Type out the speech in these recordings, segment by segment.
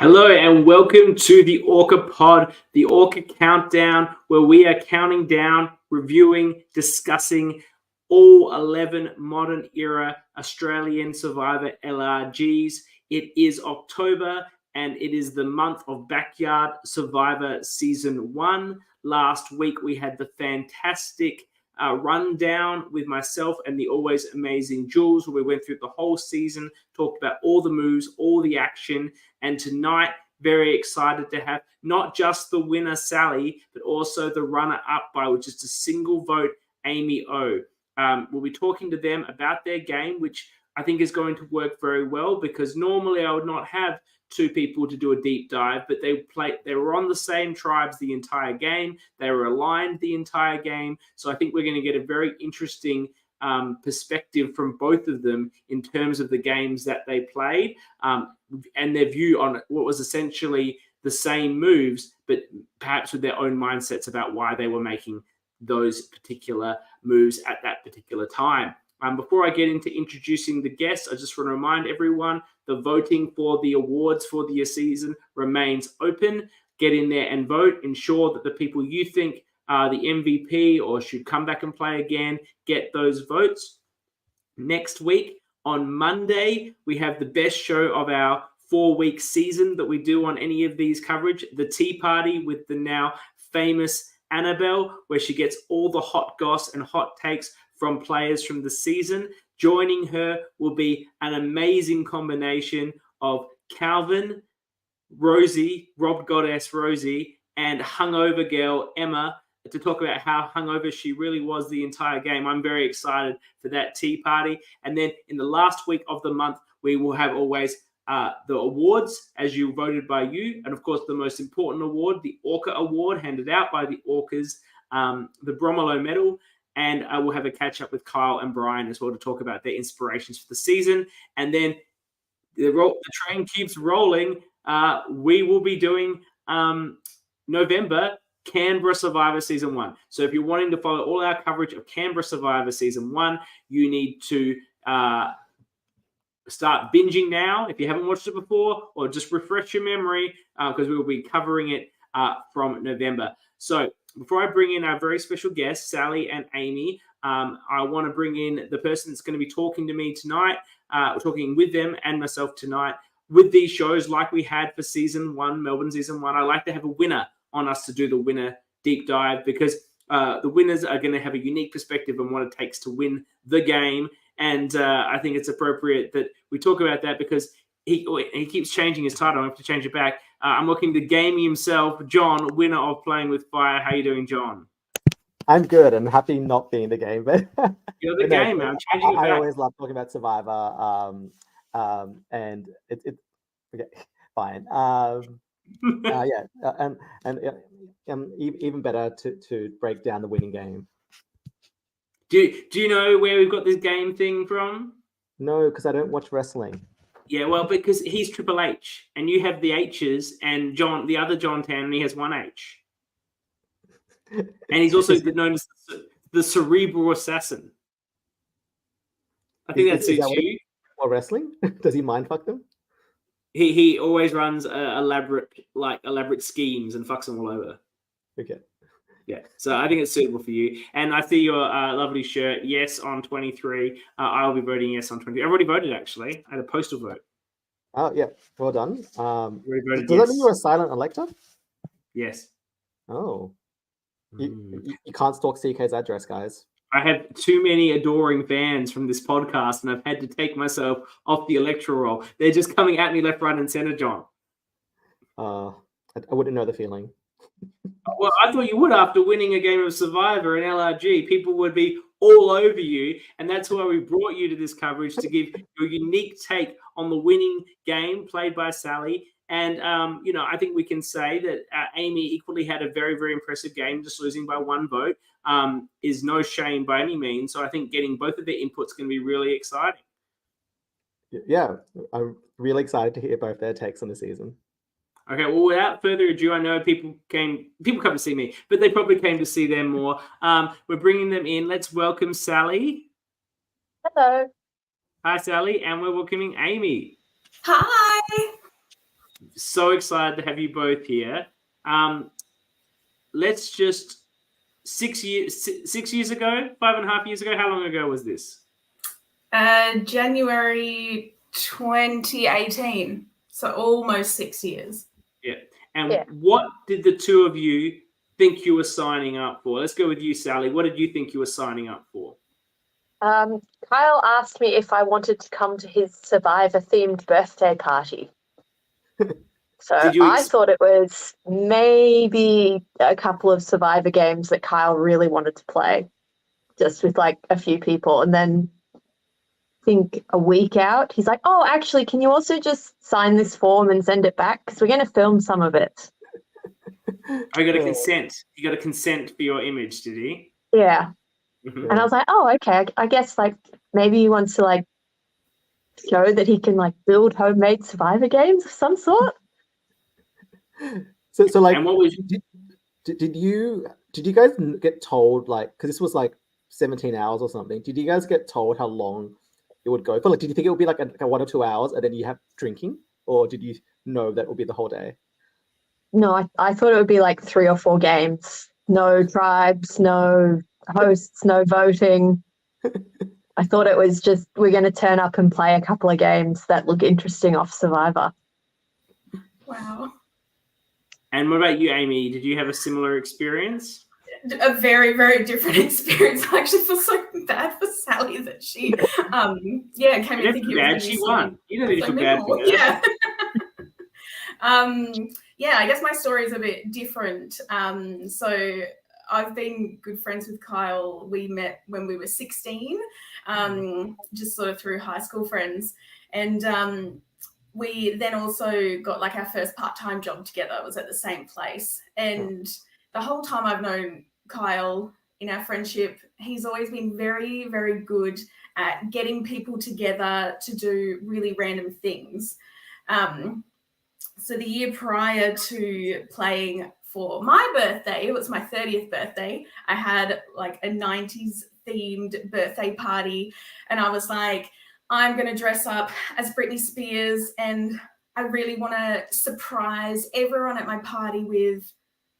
Hello and welcome to the ORCA pod, the ORCA countdown, where we are counting down, reviewing, discussing all 11 modern era Australian Survivor LRGs. It is October and it is the month of Backyard Survivor Season 1. Last week we had the fantastic rundown with myself and the always amazing Jules, where we went through the whole season, talked about all the moves, all the action. And tonight, very excited to have not just the winner, Sally, but also the runner-up by which is a single vote, Amy O. We'll be talking to them about their game, which I think is going to work very well, because normally I would not have two people to do a deep dive, but they were on the same tribes the entire game. They were aligned the entire game. So I think we're going to get a very interesting perspective from both of them in terms of the games that they played and their view on what was essentially the same moves, but perhaps with their own mindsets about why they were making those particular moves at that particular time. Before I get into introducing the guests, I just want to remind everyone the voting for the awards for the season remains open. Get in there and vote. Ensure that the people you think are the MVP or should come back and play again, get those votes. Next week, on Monday, we have the best show of our 4-week season that we do on any of these coverage, the Tea Party with the now famous Annabelle, where she gets all the hot goss and hot takes from players from the season. Joining her will be an amazing combination of Calvin, Rosie, Rob Goddess Rosie, and hungover girl Emma, to talk about how hungover she really was the entire game. I'm very excited for that tea party. And then in the last week of the month, we will have always the awards as you voted by you. And of course, the most important award, the ORCA award, handed out by the ORCAs, the Bromelo medal. And I will have a catch up with Kyle and Brian as well to talk about their inspirations for the season. And then the train keeps rolling. We will be doing November Canberra Survivor Season 1. So if you're wanting to follow all our coverage of Canberra Survivor Season 1, you need to start binging now if you haven't watched it before, or just refresh your memory because we will be covering it from November. So before I bring in our very special guests, Sally and Amy, I want to bring in the person that's going to be talking to me tonight, talking with them and myself tonight. With these shows, like we had for Season 1, Melbourne Season 1, I like to have a winner on us to do the winner deep dive, because the winners are going to have a unique perspective on what it takes to win the game. And I think it's appropriate that we talk about that, because he keeps changing his title. I have to change it back. I'm looking to Gamey himself, John, winner of Playing with Fire. How you doing, John? I'm good. I'm happy not being the game, but you're the game, man. I'm changing it back. I always love talking about Survivor, and it's okay, fine. Even better to break down the winning game. Do you know where we've got this game thing from? No, because I don't watch wrestling. Yeah, well, because he's Triple H, and you have the H's, and John, the other John Tan, he has one H. And he's also known as the Cerebral Assassin. I think that suits you. Or wrestling? Does he mind fuck them? He always runs elaborate schemes and fucks them all over. Okay. Yeah, so I think it's suitable for you. And I see your lovely shirt, yes on 23. I'll be voting yes on 23. I've already voted, actually. I had a postal vote. Oh, yeah. Well done. Does yes. that mean you're a silent elector? Yes. Oh. You can't stalk CK's address, guys. I have too many adoring fans from this podcast, and I've had to take myself off the electoral roll. They're just coming at me left, right, and center, John. I wouldn't know the feeling. Well, I thought you would after winning a game of Survivor and LRG. People would be all over you, and that's why we brought you to this coverage, to give your unique take on the winning game played by Sally. And, I think we can say that Amy equally had a very, very impressive game. Just losing by one vote is no shame by any means. So I think getting both of their inputs can be really exciting. Yeah, I'm really excited to hear both their takes on the season. Okay, well, without further ado, I know people come to see me, but they probably came to see them more. We're bringing them in. Let's welcome Sally. Hello. Hi, Sally, and we're welcoming Amy. Hi. So excited to have you both here. Let's just 6 years ago, 5.5 years ago. How long ago was this? January 2018. So almost 6 years. Yeah. And what did the two of you think you were signing up for? Let's go with you, Sally. What did you think you were signing up for? Kyle asked me if I wanted to come to his Survivor-themed birthday party. So I thought it was maybe a couple of Survivor games that Kyle really wanted to play, just with like a few people. And then I think a week out, he's like, oh, actually, can you also just sign this form and send it back? Because we're going to film some of it. I got a consent. You got a consent for your image, did he? Yeah. And I was like, oh, okay. I guess like maybe he wants to like show that he can like build homemade Survivor games of some sort. So like, and what was did you guys get told, like, because this was like 17 hours or something? Did you guys get told how long it would go for? Like, did you think it would be like a 1 or 2 hours and then you have drinking, or did you know that would be the whole day? No, I thought it would be like 3 or 4 games. No tribes, no hosts, no voting. I thought it was just we're going to turn up and play a couple of games that look interesting off Survivor. Wow. And what about you, Amy? Did you have a similar experience? A very, very different experience. I actually feel so bad for Sally that she, came in thinking it was she won. You don't need to feel bad for her. Yeah. I guess my story is a bit different. So I've been good friends with Kyle. We met when we were 16, just sort of through high school friends. And we then also got like our first part-time job together. It was at the same place. And the whole time I've known Kyle in our friendship, he's always been very, very good at getting people together to do really random things. So the year prior to playing for my birthday, it was my 30th birthday, I had like a 90s themed birthday party. And I was like, I'm going to dress up as Britney Spears, and I really want to surprise everyone at my party with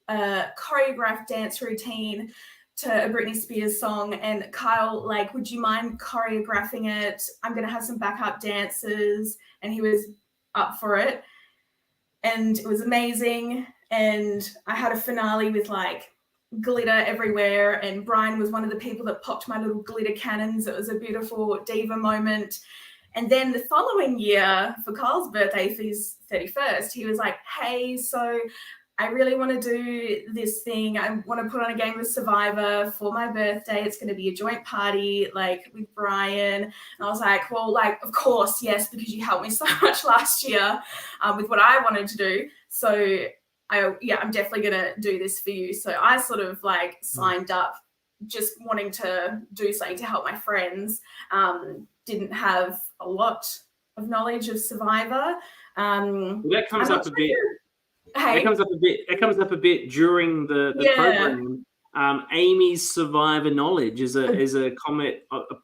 a choreographed dance routine to a Britney Spears song. And Kyle, like, would you mind choreographing it? I'm going to have some backup dancers. And he was up for it. And it was amazing. And I had a finale with like glitter everywhere. And Brian was one of the people that popped my little glitter cannons. It was a beautiful diva moment. And then the following year for Kyle's birthday, for his 31st, he was like, hey, so I really want to do this thing. I want to put on a game of Survivor for my birthday. It's going to be a joint party, like with Brian. And I was like, well, like, of course, yes, because you helped me so much last year with what I wanted to do. So I'm definitely going to do this for you. So I sort of like signed up just wanting to do something to help my friends. Didn't have a lot of knowledge of Survivor. That comes up a bit. Hey. It comes up a bit during the program. Amy's Survivor knowledge is a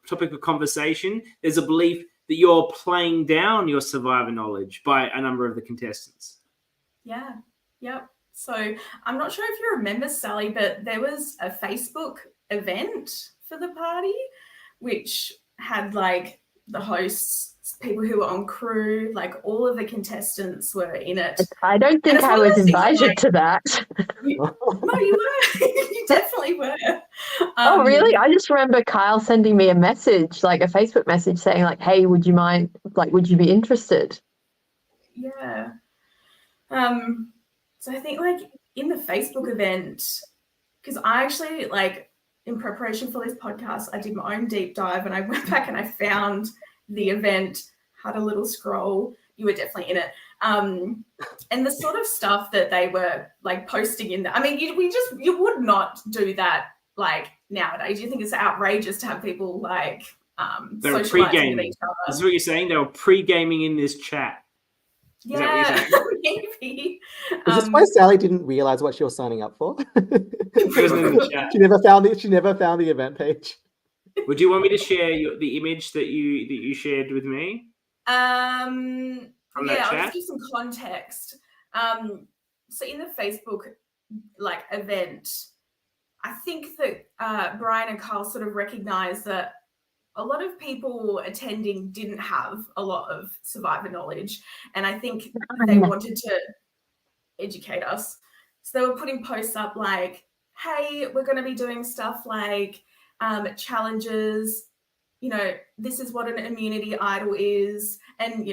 topic of conversation. There's a belief that you're playing down your Survivor knowledge by a number of the contestants. Yeah. Yep. So I'm not sure if you remember, Sally, but there was a Facebook event for the party, which had like the hosts, people who were on crew, like all of the contestants were in it. I don't think I was invited to that. No, you were. You definitely were. Oh, really? I just remember Kyle sending me a message, like a Facebook message saying like, hey, would you mind, like, would you be interested? Yeah. So I think like in the Facebook event, because I actually like in preparation for this podcast, I did my own deep dive and I went back and I found the event, had a little scroll. You were definitely in it. And the sort of stuff that they were like posting in there. I mean, you would not do that like nowadays. You think it's outrageous to have people like they were socializing with pre-gaming. each other. That's what you're saying. They were pre-gaming in this chat. Yeah, maybe. Is this why Sally didn't realize what she was signing up for? She wasn't in the chat. She never found the event page. Would you want me to share the image that you shared with me? from that I'll chat? just give some context. So in the Facebook event, I think that Brian and Carl sort of recognized that a lot of people attending didn't have a lot of Survivor knowledge, and I think they wanted to educate us. So they were putting posts up like, hey, we're going to be doing stuff like challenges, this is what an immunity idol is. And,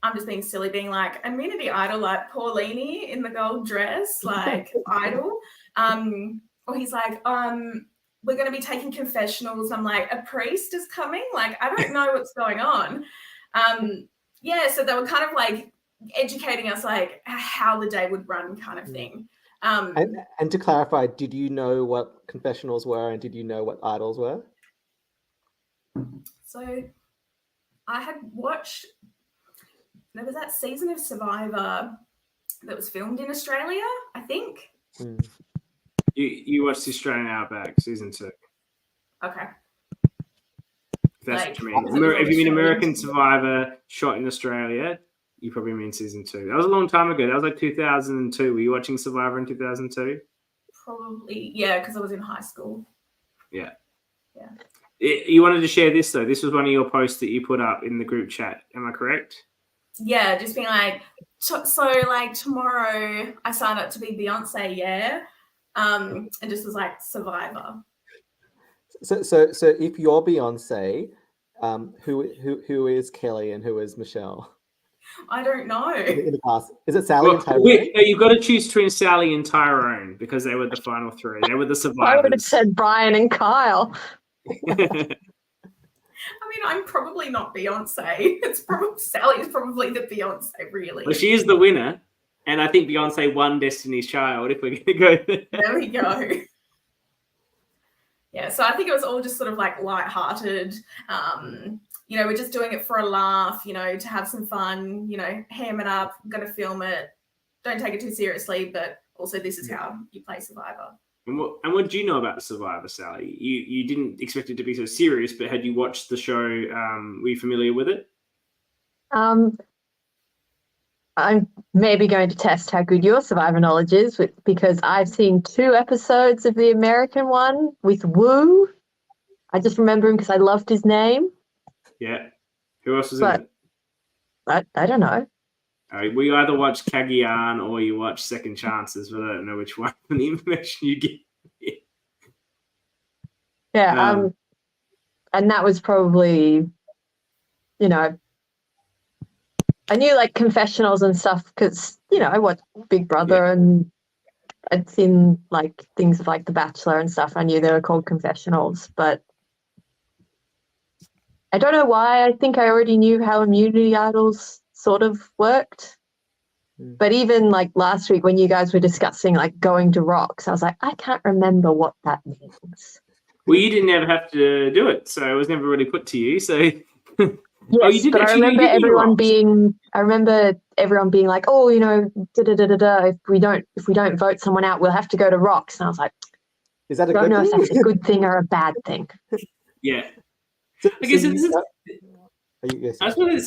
I'm just being silly, being like, immunity idol, like Paulini in the gold dress, like idol. Or he's like, we're going to be taking confessionals. I'm like, a priest is coming? Like, I don't know what's going on. So they were kind of like educating us like how the day would run kind of thing. And to clarify, did you know what confessionals were and did you know what idols were? So I had watched, there was that season of Survivor that was filmed in Australia, I think. You watched the Australian Outback season 2. Okay. If that's what you mean. If you mean American Survivor shot in Australia, you probably mean season 2. That was a long time ago. That was like 2002. Were you watching Survivor in 2002? Probably, yeah, because I was in high school. Yeah. Yeah. You wanted to share this, though. This was one of your posts that you put up in the group chat. Am I correct? Yeah, just being like, tomorrow I signed up to be Beyonce, yeah? And just was like, Survivor. So if you're Beyonce, who is Kelly and who is Michelle? I don't know. In the cast, is it Sally and Tyrone? You've got to choose between Sally and Tyrone because they were the final 3. They were the survivors. I would have said Brian and Kyle. I mean, I'm probably not Beyonce. Sally is probably the Beyonce, really. Well, she is the winner, and I think Beyonce won Destiny's Child. If we're going to go there. There we go. Yeah, so I think it was all just sort of like lighthearted. We're just doing it for a laugh, to have some fun, ham it up, going to film it. Don't take it too seriously, but also this is how you play Survivor. And what do you know about Survivor, Sally? You didn't expect it to be so serious, but had you watched the show, were you familiar with it? I'm maybe going to test how good your Survivor knowledge is because I've seen 2 episodes of the American one with Woo. I just remember him because I loved his name. Yeah. Who else was in it? I don't know. We either watch Cagayan or you watch Second Chances, but I don't know which one from the information you get. Yeah, and that was probably, I knew like confessionals and stuff because, I watched Big Brother and I'd seen like things of like The Bachelor and stuff. I knew they were called confessionals, but I don't know why. I think I already knew how immunity idols sort of worked. But even like last week when you guys were discussing like going to rocks, I was like, I can't remember what that means. Well, you didn't ever have to do it, so it was never really put to you. So yes, but I remember everyone being like, oh, if we don't vote someone out, we'll have to go to rocks. And I was like, is that a I don't good know thing? if that's a good thing or a bad thing. Yeah. I guess this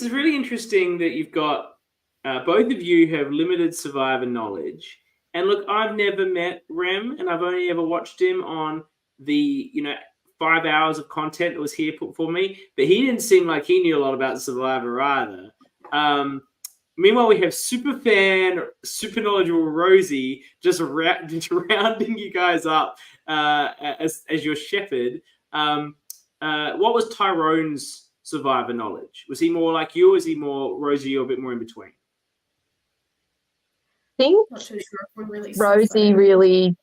is really interesting that you've got both of you have limited Survivor knowledge. And look, I've never met Rem, and I've only ever watched him on the 5 hours of content that was here put for me. But he didn't seem like he knew a lot about Survivor either. Meanwhile, we have super knowledgeable Rosie just rounding you guys up as your shepherd. What was Tyrone's Survivor knowledge? Was he more like you, or was he more Rosie, or a bit more in between? I think Rosie really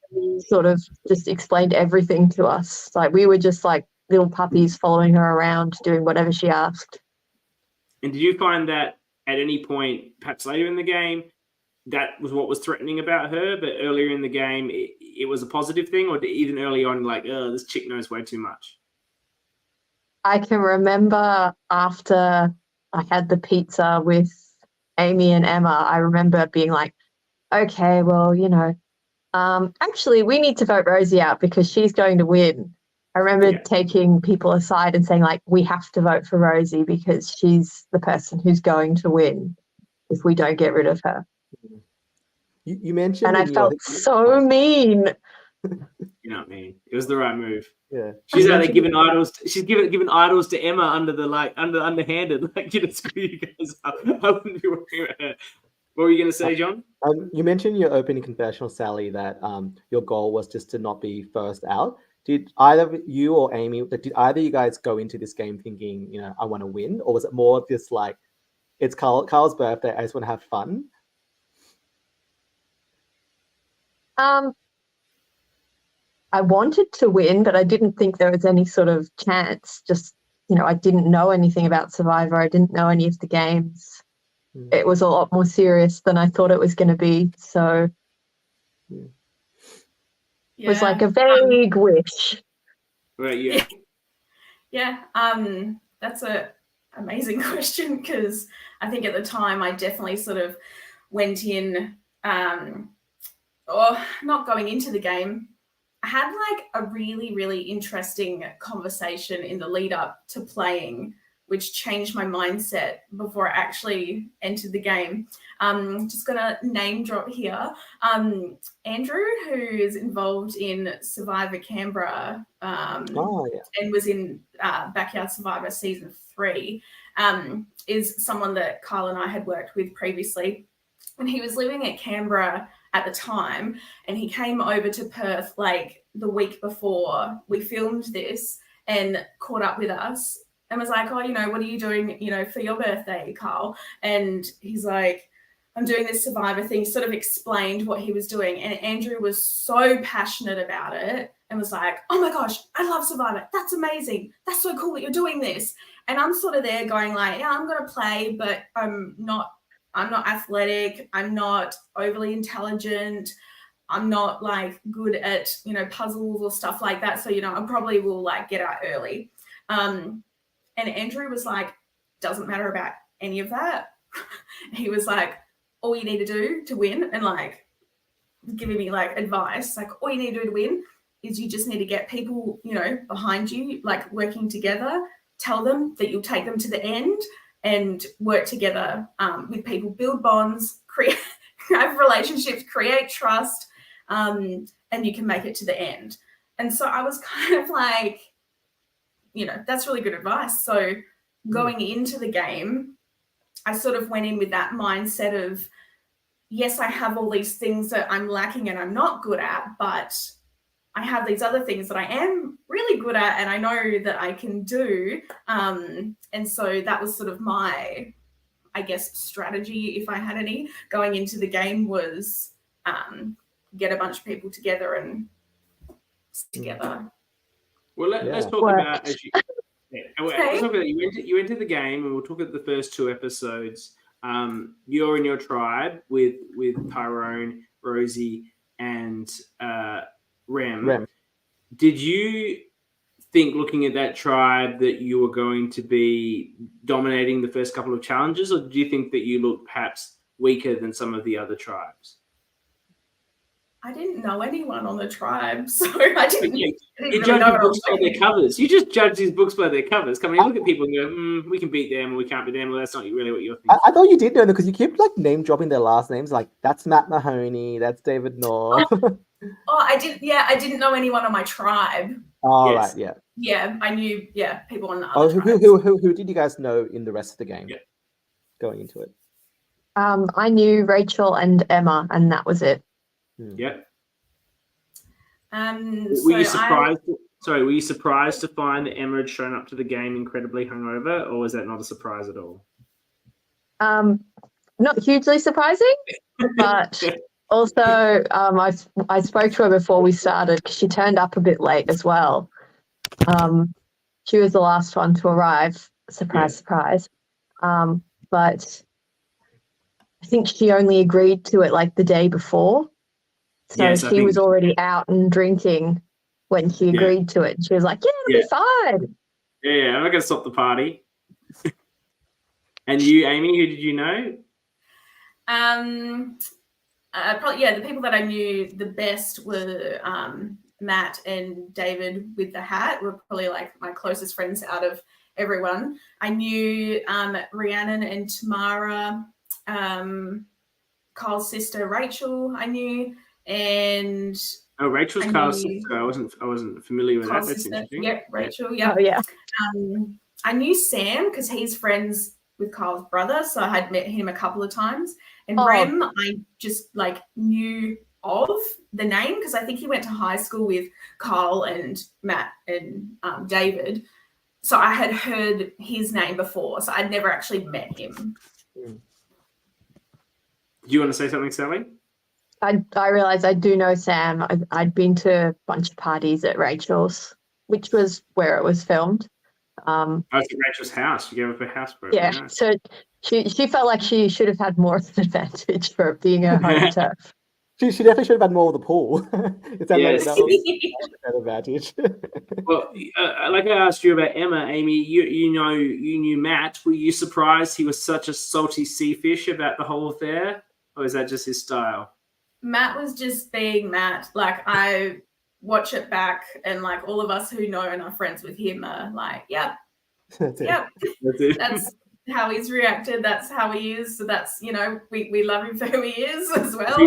sort of just explained everything to us. Like we were just like little puppies following her around, doing whatever she asked. And did you find that at any point, perhaps later in the game, that was what was threatening about her, but earlier in the game, it was a positive thing, or even early on, like, oh, this chick knows way too much? I can remember after I had the pizza with Amy and Emma, I remember being like, okay, well, actually, we need to vote Rosie out because she's going to win. I remember taking people aside and saying, like, we have to vote for Rosie because she's the person who's going to win. if we don't get rid of her. You mentioned, and I felt so mean. You know what I mean? It was the right move. Yeah, she's out there giving idols. She's giving idols to Emma underhanded. Like, screw you guys up. I wouldn't be working with her. What were you going to say, John? You mentioned your opening confessional, Sally, that your goal was just to not be first out. Did either you or Amy, did either you guys go into this game thinking, I want to win, or was it more just like, it's Carl's birthday, I just want to have fun? I wanted to win, but I didn't think there was any sort of chance. Just, I didn't know anything about Survivor. I didn't know any of the games. It was a lot more serious than I thought it was going to be. So it was like a vague wish. Right, yeah. Yeah, that's an amazing question, because I think at the time I definitely sort of went in, or not going into the game. I had like a really, really interesting conversation in the lead up to playing, which changed my mindset before I actually entered the game. Just gonna name drop here. Andrew, who is involved in Survivor Canberra, and was in Backyard Survivor Season 3, is someone that Kyle and I had worked with previously. And he was living at Canberra at the time, and he came over to Perth like the week before we filmed this and caught up with us and was like, oh, what are you doing, for your birthday, Carl? And he's like, I'm doing this Survivor thing, sort of explained what he was doing. And Andrew was so passionate about it and was like, oh my gosh, I love Survivor. That's amazing. That's so cool that you're doing this. And I'm sort of there going like, yeah, I'm going to play, but I'm not athletic. I'm not overly intelligent. I'm not like good at, puzzles or stuff like that. So, I probably will like get out early. And Andrew was like, doesn't matter about any of that. He was like, all you need to do to win, and like giving me like advice, like all you need to do to win is you just need to get people, behind you, like working together, tell them that you'll take them to the end and work together with people, build bonds, have relationships, create trust, and you can make it to the end. And so I was kind of like, that's really good advice. So going into the game, I sort of went in with that mindset of, yes, I have all these things that I'm lacking and I'm not good at, but I have these other things that I am really good at and I know that I can do. And so that was sort of my, I guess, strategy, if I had any, going into the game, was get a bunch of people together and together. Well, let's talk about, as you, let's talk about, you entered the game, and we'll talk about the first 2 episodes. You're in your tribe with Tyrone, Rosie, and Rem. Did you think, looking at that tribe, that you were going to be dominating the first couple of challenges, or do you think that you looked perhaps weaker than some of the other tribes? I didn't know anyone on the tribe, so I didn't. You judge books by their covers. You just judge these books by their covers. Come on, you look at people and go, we can beat them, or we can't beat them. Well, that's not really what you're thinking. I thought you did know, because you kept like name dropping their last names. Like, that's Matt Mahoney, that's David Knorr. I did. Yeah, I didn't know anyone on my tribe. Oh, yes. Right, yeah. Yeah, I knew. Yeah, people on the other tribes. Who did you guys know in the rest of the game? Yeah. Going into it. I knew Rachel and Emma, and that was it. Yep. Were you surprised? Were you surprised to find that Emma had shown up to the game incredibly hungover, or was that not a surprise at all? Not hugely surprising, but also I spoke to her before we started, because she turned up a bit late as well. She was the last one to arrive. Surprise. But I think she only agreed to it like the day before. So she was already out and drinking when she agreed to it. She was like, it'll be fine. Yeah, I'm not going to stop the party. And you, Amy, who did you know? Probably, the people that I knew the best were Matt and David with the hat. Were probably like my closest friends out of everyone. I knew Rhiannon and Tamara. Carl's sister Rachel, I knew, and Rachel's Carl's sister. I wasn't familiar with Carl's that. That's sister. interesting. Yep, Rachel. Yeah. Oh yeah. I knew Sam because he's friends with Carl's brother, so I had met him a couple of times. And Rem, I just like knew of the name because I think he went to high school with Carl and Matt and David. So I had heard his name before, so I'd never actually met him. Do you want to say something, Sally? I realised I do know Sam. I'd been to a bunch of parties at Rachel's, which was where it was filmed. I was at Rachel's house. You gave up her house for it. Yeah, Nice. so she felt like she should have had more of an advantage for being a home turf. She definitely should have had more of the pool. It sounded Yes. like that was an advantage. Well, like I asked you about Emma, Amy, you knew Matt. Were you surprised he was such a salty sea fish about the whole affair? Or is that just his style? Matt was just being Matt. Like, I watch it back and like all of us who know and are friends with him are like, yep. That's it. Yep. That's it. That's how he's reacted. That's how he is. So that's, we love him for who he is as well. He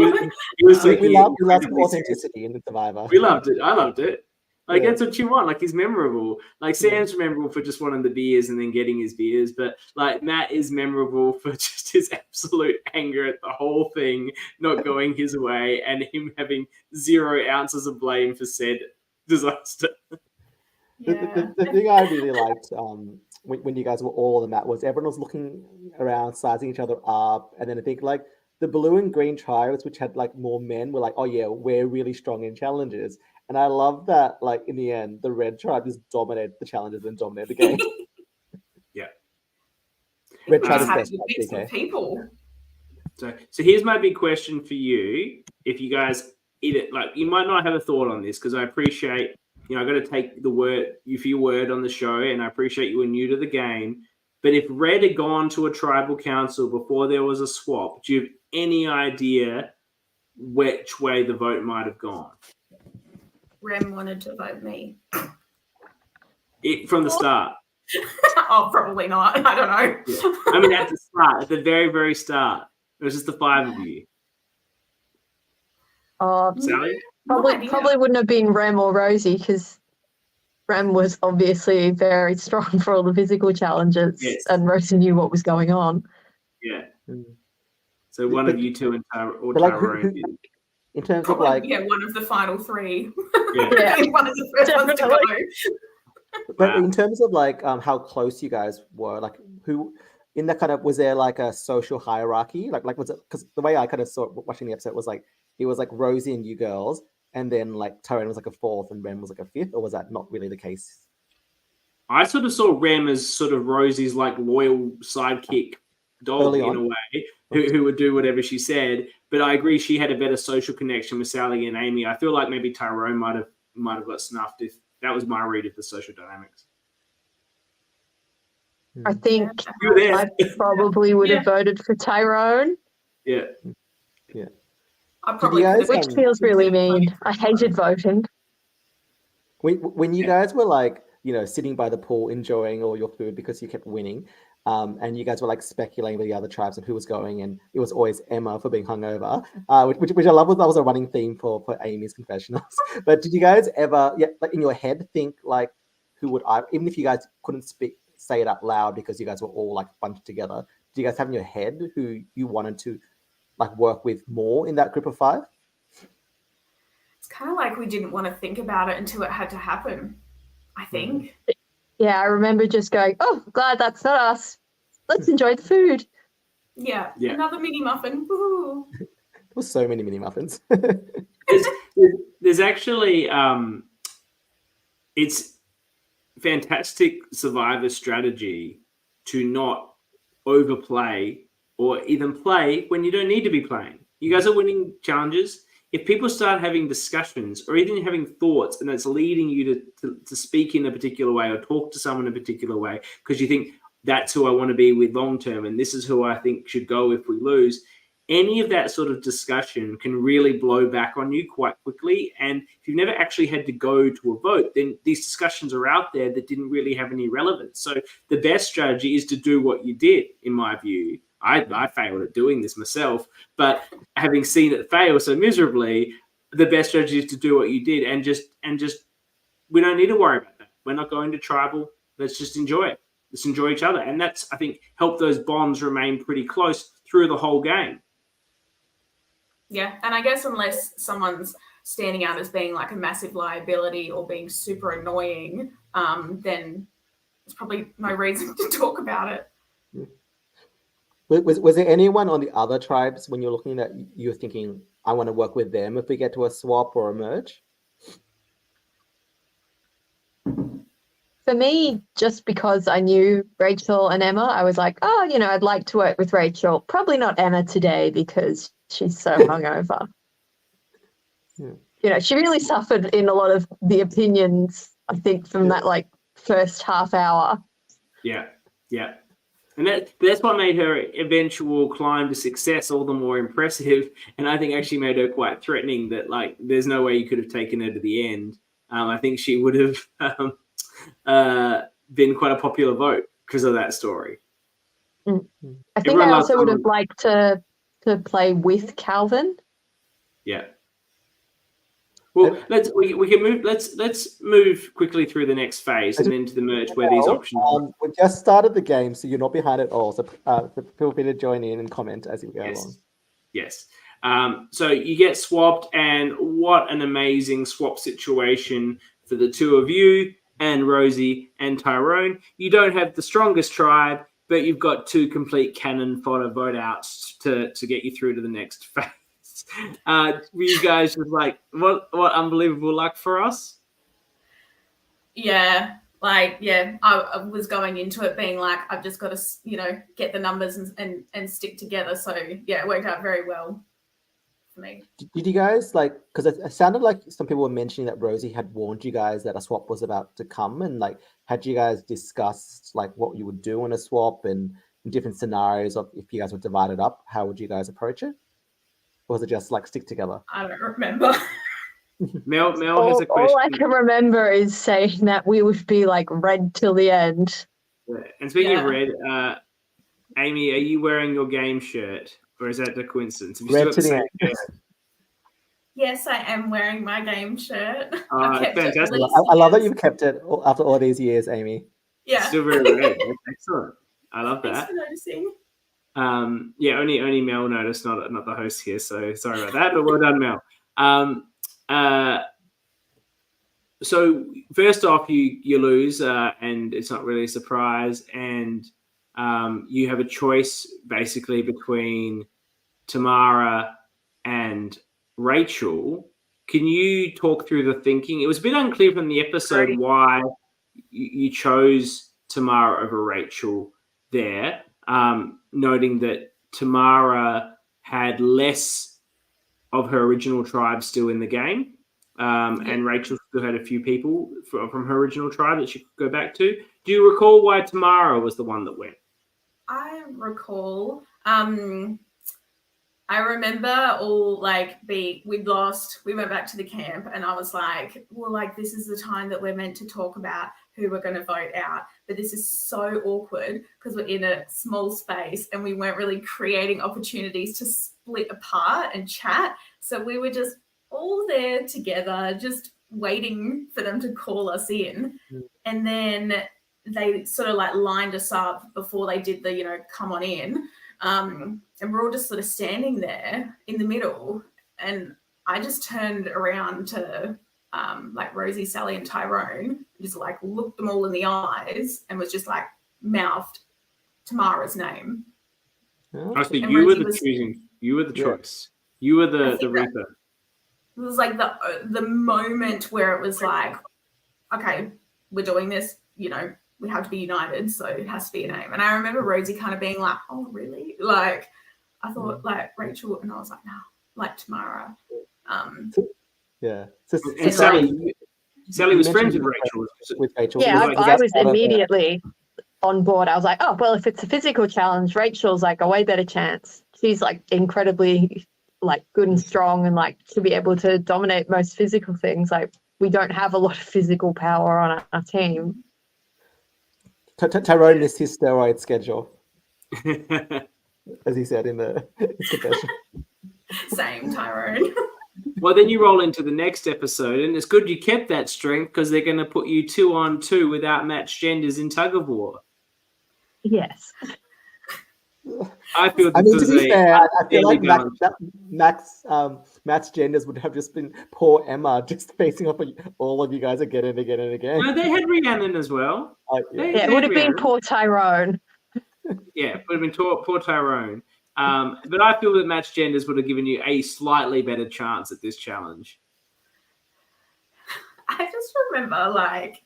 was We love some incredibly authenticity in the Survivor. We loved it. I loved it. Like, Yeah. that's what you want. Like, he's memorable. Like, Sam's memorable for just wanting the beers and then getting his beers. But, like, Matt is memorable for just his absolute anger at the whole thing not going his way and him having 0 ounces of blame for said disaster. Yeah. The thing I really liked when you guys were all on the mat was everyone was looking around, sizing each other up. And then I think, like, the blue and green tribes, which had, like, more men, were like, oh, yeah, we're really strong in challenges. And I love that, like, in the end, the red tribe just dominated the challenges and dominated the game. Yeah. Red tribe is Just best. having a mix of people. So here's my big question for you. If you guys either, like, you might not have a thought on this because I appreciate, I got to take for your word on the show, and I appreciate you were new to the game. But if Red had gone to a tribal council before there was a swap, do you have any idea which way the vote might have gone? Rem wanted to vote me. From the start. Oh, probably not. I don't know. Yeah. I mean, at the start, at the very, very start. It was just the 5 of you. Sally? Probably wouldn't have been Rem or Rosie because Rem was obviously very strong for all the physical challenges, and Rosie knew what was going on. Yeah. So one of you two and But like, Tyrone. in terms Probably, of like, one of the final 3. Yeah. One of the first ones to go. but in terms of like how close you guys were, like who in that kind of, was there like a social hierarchy? Like was it, because the way I kind of saw it watching the episode was like it was like Rosie and you girls, and then like Tyrone was like a 4th and Rem was like a 5th, or was that not really the case? I sort of saw Rem as sort of Rosie's like loyal sidekick dog in a way, who would do whatever she said. But I agree she had a better social connection with Sally and Amy. I feel like maybe Tyrone might have got snuffed if that was my read of the social dynamics. I think I probably would have voted for Tyrone. Yeah. I probably which feels really mean. I hated voting. When you guys were like, sitting by the pool enjoying all your food because you kept winning, and you guys were like speculating with the other tribes and who was going, and it was always Emma for being hungover, which I love. That was a running theme for Amy's confessionals. But did you guys ever, like in your head, think like who would even if you guys couldn't say it out loud because you guys were all like bunched together, do you guys have in your head who you wanted to like work with more in that group of 5? It's kind of like we didn't want to think about it until it had to happen, I think. Yeah, I remember just going, oh, glad that's not us. Let's enjoy the food. Yeah. Another mini muffin. Woo. There were so many mini muffins. There's actually, it's fantastic Survivor strategy to not overplay or even play when you don't need to be playing. You guys are winning challenges. If people start having discussions or even having thoughts and it's leading you to speak in a particular way or talk to someone in a particular way because you think that's who I want to be with long term and this is who I think should go if we lose, any of that sort of discussion can really blow back on you quite quickly. And if you've never actually had to go to a vote, then these discussions are out there that didn't really have any relevance. So the best strategy is to do what you did, in my view, I failed at doing this myself, but having seen it fail so miserably, the best strategy is to do what you did and just we don't need to worry about that. We're not going to tribal. Let's just enjoy it. Let's enjoy each other. And that's, I think, helped those bonds remain pretty close through the whole game. Yeah, and I guess unless someone's standing out as being like a massive liability or being super annoying, then there's probably no reason to talk about it. Was there anyone on the other tribes when you're looking at you're thinking, I want to work with them if we get to a swap or a merge? For me, just because I knew Rachel and Emma, I was like, oh, I'd like to work with Rachel. Probably not Emma today because she's so hungover. Yeah. She really suffered in a lot of the opinions, I think, from that first half hour. Yeah. And that's what made her eventual climb to success all the more impressive, and I think actually made her quite threatening that there's no way you could have taken her to the end. I think she would have been quite a popular vote because of that story. I think everyone I also would have liked to play with Calvin. Yeah. Well, we can move. Let's move quickly through the next phase and then to the merge where these options. We just started the game, so you're not behind at all. So feel free to join in and comment as you go along. Yes. So you get swapped, and what an amazing swap situation for the two of you and Rosie and Tyrone. You don't have the strongest tribe, but you've got two complete cannon fodder vote outs to get you through to the next phase. Were you guys just like, what unbelievable luck for us? Yeah, I was going into it being like, I've just got to, get the numbers and stick together. So yeah, it worked out very well for me. Did you guys because it sounded like some people were mentioning that Rosie had warned you guys that a swap was about to come, and had you guys discussed what you would do in a swap and in different scenarios of if you guys were divided up, how would you guys approach it? Or was it just stick together? I don't remember. Mel has a question. All I can remember is saying that we would be red till the end. Yeah. And speaking of red, Amy, are you wearing your game shirt, or is that a coincidence? Have you Red still to got the the end. same shirt? Yes, I am wearing my game shirt. Fantastic. I love that you've kept it after all these years, Amy. Yeah. Still very red. Excellent. I love that. Thanks for noticing. Only Mel noticed, not the host here. So sorry about that, but well done, Mel. So first off, you lose, and it's not really a surprise. And you have a choice basically between Tamara and Rachel. Can you talk through the thinking? It was a bit unclear from the episode why you chose Tamara over Rachel there. Noting that Tamara had less of her original tribe still in the game, and Rachel still had a few people from her original tribe that she could go back to. Do you recall why Tamara was the one that went? I recall. I remember all we'd lost. We went back to the camp, and I was like, well, this is the time that we're meant to talk about who we're going to vote out. But this is so awkward because we're in a small space and we weren't really creating opportunities to split apart and chat. So we were just all there together, just waiting for them to call us in. And then they sort of lined us up before they did the, come on in. And we're all just sort of standing there in the middle. And I just turned around to Rosie, Sally, and Tyrone, just looked them all in the eyes and was just mouthed Tamara's name. Oh, so you were the choosing. You were the choice. You were the reaper. It was the moment where it was okay, we're doing this. We have to be united, so it has to be a name. And I remember Rosie kind of being like, "Oh, really?" I thought Rachel, and I was like, "No, Tamara." Yeah. And Sally was friends with Rachel. Yeah, I was immediately on board. I was like, oh, well, if it's a physical challenge, Rachel's a way better chance. She's incredibly good and strong and to be able to dominate most physical things. We don't have a lot of physical power on our team. Tyrone missed his steroid schedule. as he said in his confession. Same, Tyrone. Well, then you roll into the next episode, and it's good you kept that strength because they're going to put you 2-on-2 without matched genders in tug of war. Yes. I feel I this mean, to was be fair, I feel like balanced. Matt's genders would have just been poor Emma just facing off all of you guys again and again and again. No, they had Rhiannon as well. Yeah. Yeah, it would have been poor Tyrone. Yeah, it would have been poor Tyrone. But I feel that matched genders would have given you a slightly better chance at this challenge. I just remember like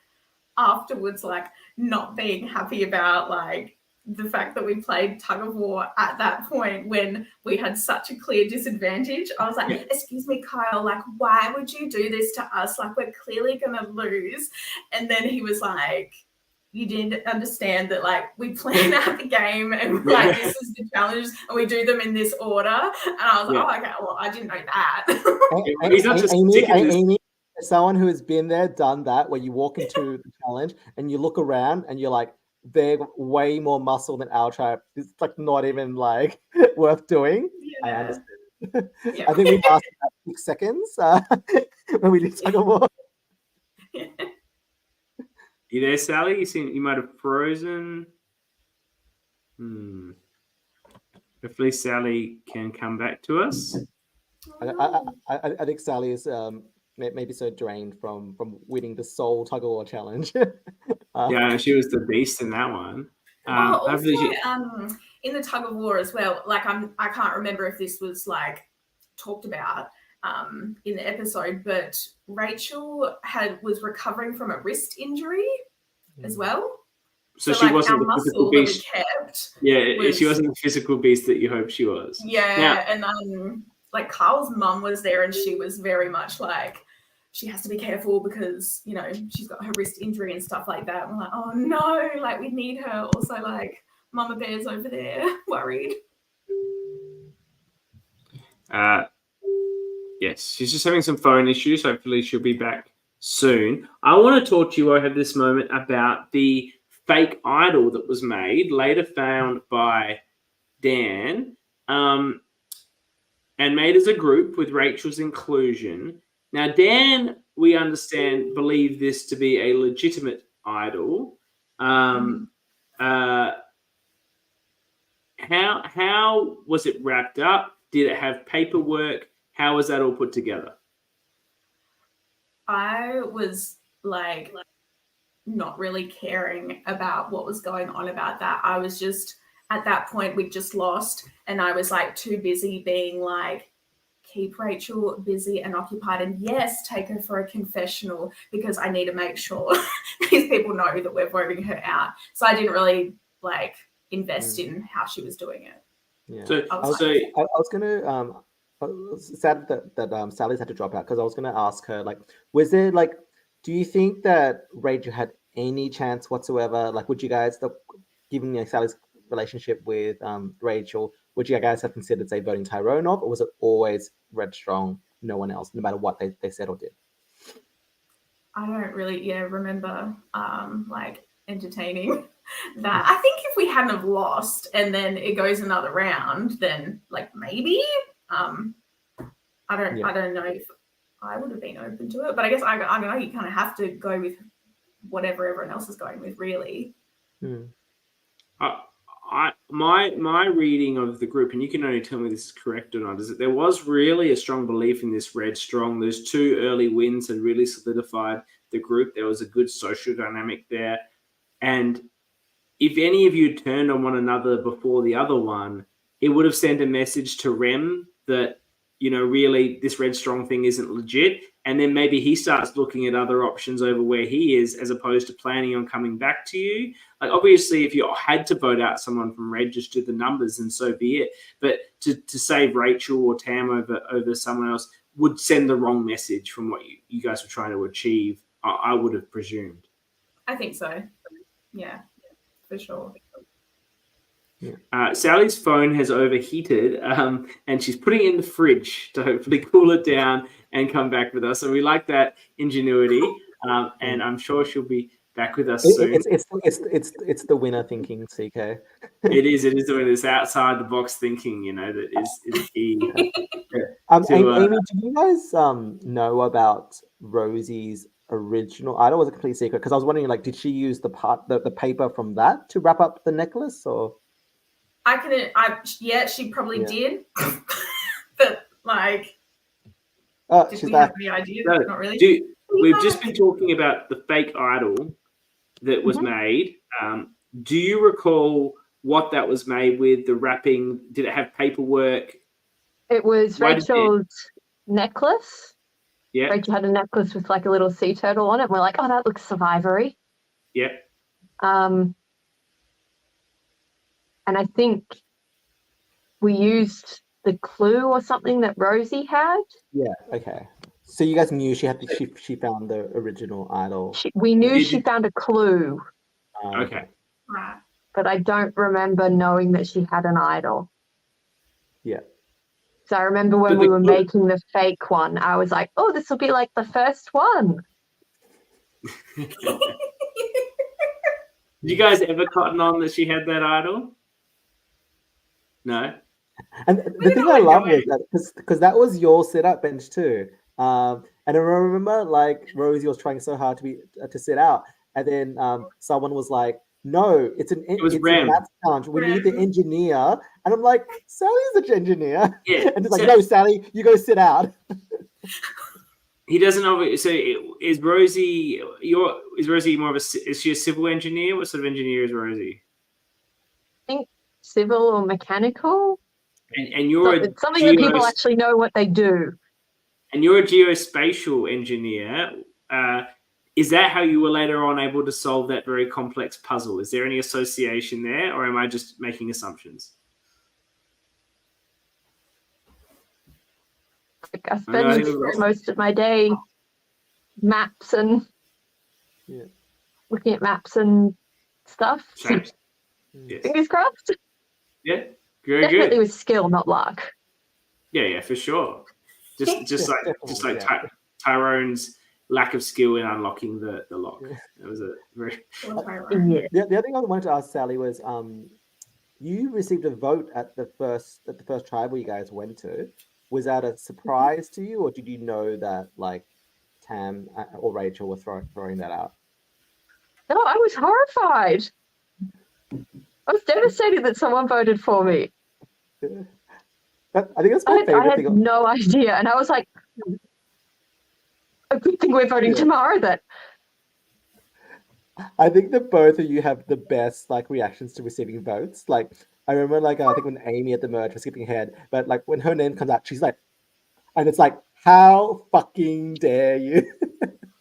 afterwards, like not being happy about like the fact that we played tug of war at that point when we had such a clear disadvantage. I was like, excuse me, Kyle, like, why would you do this to us? Like, we're clearly going to lose. And then he was like, you didn't understand that, like, we plan out the game and, like, this is the challenge and we do them in this order. And I was like, oh, okay, well, I didn't know that. He's not just Amy, as someone who has been there, done that, where you walk into the challenge and you look around and you're like, they're way more muscle than our tribe. It's like not even like worth doing. Yeah. I understand. I think we lasted about 6 seconds when we did tug of war. You there, Sally? You might have frozen. Hopefully Sally can come back to us. I think Sally is maybe so drained from winning the Soul Tug of War challenge. Yeah, she was the beast in that one. Also, in the tug of war as well, like I can't remember if this was like talked about in the episode, but Rachel was recovering from a wrist injury as well. So she like wasn't the physical beast. That we kept she wasn't the physical beast that you hoped she was. Yeah, and like Carl's mum was there, and she was very much like, she has to be careful because, you know, she's got her wrist injury and stuff like that. And we're like, oh no, like we need her. Also, like Mama Bear's over there worried. Yes, she's just having some phone issues. Hopefully she'll be back soon. I want to talk to you, I have this moment, about the fake idol that was made, later found by Dan, and made as a group with Rachel's inclusion. Now, Dan, we understand, believed this to be a legitimate idol. How was it wrapped up? Did it have paperwork? How was that all put together? I was like not really caring about what was going on about that. I was just, at that point, we'd just lost, and I was like too busy being like, keep Rachel busy and occupied, and yes, take her for a confessional because I need to make sure these people know that we're voting her out. So I didn't really like invest in how she was doing it. Yeah. So I was gonna sad that Sally's had to drop out, because I was gonna ask her, like, was there like, do you think that Rachel had any chance whatsoever? Like, would you guys, given Sally's relationship with Rachel, would you guys have considered, say, voting Tyrone off, or was it always Red Strong, no one else, no matter what they said or did? I don't really, remember like entertaining that. I think if we hadn't have lost and then it goes another round, then like maybe. I don't know if I would have been open to it, but I guess I don't know. You kind of have to go with whatever everyone else is going with, really. My reading of the group, and you can only tell me this is correct or not, is that there was really a strong belief in this Red Strong. Those 2 early wins had really solidified the group. There was a good social dynamic there. And if any of you turned on one another before the other one, it would have sent a message to Rem that, you know, really this Red Strong thing isn't legit. And then maybe he starts looking at other options over where he is, as opposed to planning on coming back to you. Like, obviously, if you had to vote out someone from Red, just do the numbers and so be it. But to save Rachel or Tam over someone else would send the wrong message from what you guys were trying to achieve, I would have presumed. I think so. Yeah, for sure. Sally's phone has overheated, and she's putting it in the fridge to hopefully cool it down and come back with us. So we like that ingenuity, and I'm sure she'll be back with us soon. It's the winner thinking, CK. It is doing this outside the box thinking, that is key. Amy, do you guys know about Rosie's original idol? Was a complete secret? Because I was wondering, like, did she use the paper from that to wrap up the necklace, or? She probably did, but like, did we back. have any idea? No, not really. We've just been talking about the fake idol that was made. Do you recall what that was made with? The wrapping? Did it have paperwork? It was Rachel's necklace. Yeah. Rachel had a necklace with like a little sea turtle on it. And we're like, oh, that looks Survivor-y. Yep. And I think we used the clue or something that Rosie had. Yeah. Okay. So you guys knew she found the original idol. We knew she found a clue. Okay. Right. But I don't remember knowing that she had an idol. Yeah. So I remember when we were making the fake one, I was like, oh, this will be like the first one. Did you guys ever cotton on that she had that idol? No. And the thing I love is that because that was your sit-up bench too. And I remember like Rosie was trying so hard to sit out, and then someone was like, "No, it's a math challenge. We need the engineer." And I'm like, "Sally's the engineer." Yeah. And it's like, "No, Sally, you go sit out." He doesn't know. So is Rosie? Is Rosie more of is she a civil engineer? What sort of engineer is Rosie? I think civil or mechanical. And you're something that people actually know what they do. And you're a geospatial engineer. Is that how you were later on able to solve that very complex puzzle? Is there any association there, or am I just making assumptions? I spend most of my day maps and looking at maps and stuff. Yes. Fingers crossed. Yeah, very definitely good. With skill, not luck. Yeah, for sure. Just like Tyrone's lack of skill in unlocking the lock. That was a very. The other thing I wanted to ask Sally was, you received a vote at the first tribal you guys went to. Was that a surprise to you, or did you know that like Tam or Rachel were throwing that out? No, I was horrified. I was devastated that someone voted for me. I think that's my favorite thing. I had no idea, and I was like, "A good thing we're voting tomorrow." Then I think that both of you have the best like reactions to receiving votes. Like I remember, like I think when Amy at the merge was skipping ahead, but like when her name comes out, she's like, and it's like, how fucking dare you?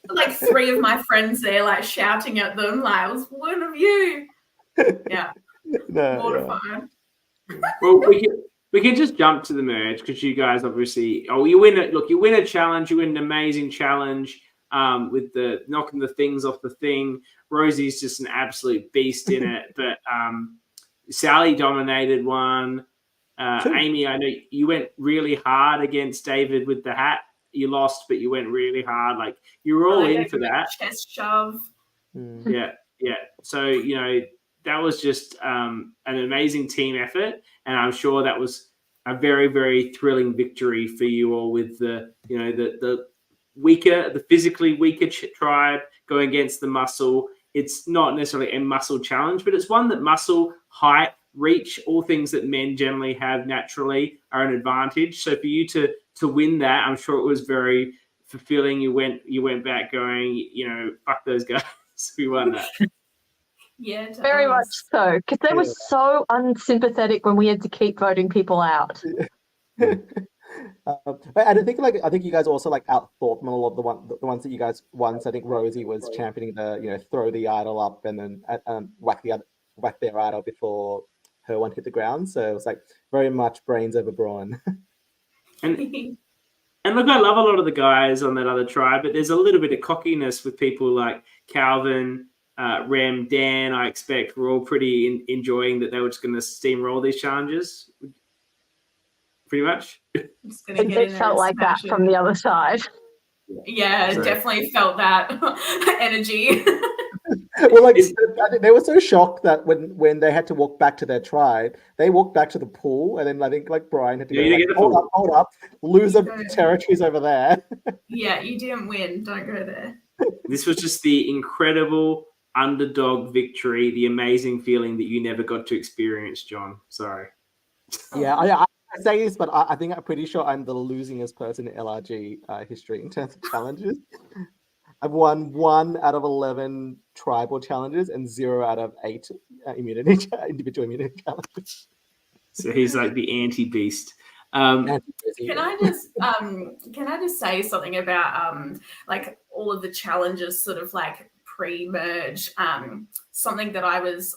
Like 3 of my friends there, like shouting at them, like, "I was one of you." Yeah. Mortified. Well, we can just jump to the merge because you guys obviously. Oh, you win it. Look, you win a challenge. You win an amazing challenge. With the knocking the things off the thing. Rosie's just an absolute beast in it. But Sally dominated one. Amy, I know you went really hard against David with the hat. You lost, but you went really hard. Like you were all in for that. Chest shove. Yeah. So that was just an amazing team effort, and I'm sure that was a very, very thrilling victory for you all. With the physically weaker tribe going against the muscle. It's not necessarily a muscle challenge, but it's one that muscle, height, reach, all things that men generally have naturally are an advantage. So for you to win that, I'm sure it was very fulfilling. You went back going, fuck those guys. We won that. Yeah, very much so, because they were so unsympathetic when we had to keep voting people out. And I think you guys also like outthought them a lot of the ones that you guys won. So I think Rosie was championing the throw the idol up and then whack their idol before her one hit the ground. So it was like very much brains over brawn. And look, I love a lot of the guys on that other tribe, but there's a little bit of cockiness with people like Calvin, Rem, Dan. I expect we're all pretty enjoying that they were just going to steamroll these challenges. Pretty much. It felt like that from the other side. Yeah, definitely felt that energy. Well, like I think they were so shocked that when they had to walk back to their tribe, they walked back to the pool, and then I think like Brian had to go like, hold up, loser territories over there. Yeah, you didn't win. Don't go there. This was just the incredible underdog victory, the amazing feeling that you never got to experience, John. Sorry. Yeah, I say this, but I think I'm pretty sure I'm the losingest person in LRG history in terms of challenges. I've won 1 out of 11 tribal challenges and 0 out of 8 individual immunity challenges. So he's like the anti-beast. Can I just say something about like all of the challenges sort of like pre-merge? Something that I was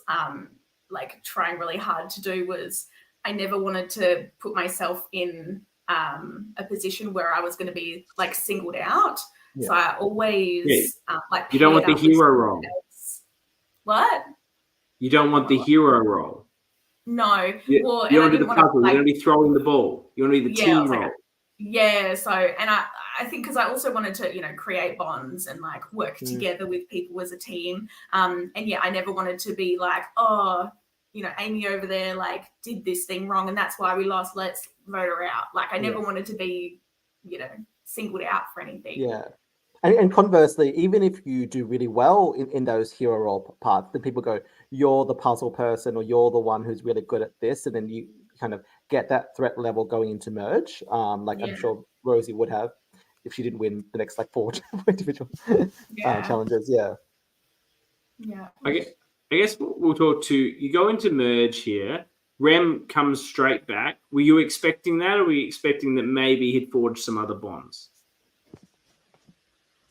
like trying really hard to do was I never wanted to put myself in a position where I was going to be like singled out. Yeah. So I always like. You don't want the hero role. What? You don't want the hero role. No. You want to do the puzzle. You're going to be throwing the ball. You want to be the team role. Yeah. So, and I think because I also wanted to, create bonds and like work together with people as a team. And yeah, I never wanted to be like, oh, Amy over there like did this thing wrong and that's why we lost. Let's vote her out. Like I never wanted to be, singled out for anything. Yeah. And conversely, even if you do really well in those hero role parts, then people go, you're the puzzle person or you're the one who's really good at this. And then you kind of get that threat level going into merge. I'm sure Rosie would have if she didn't win the next like 4 individual challenges. Yeah. Yeah. I guess we'll talk to, you go into merge here. Rem comes straight back. Were you expecting that or were you expecting that maybe he'd forged some other bonds?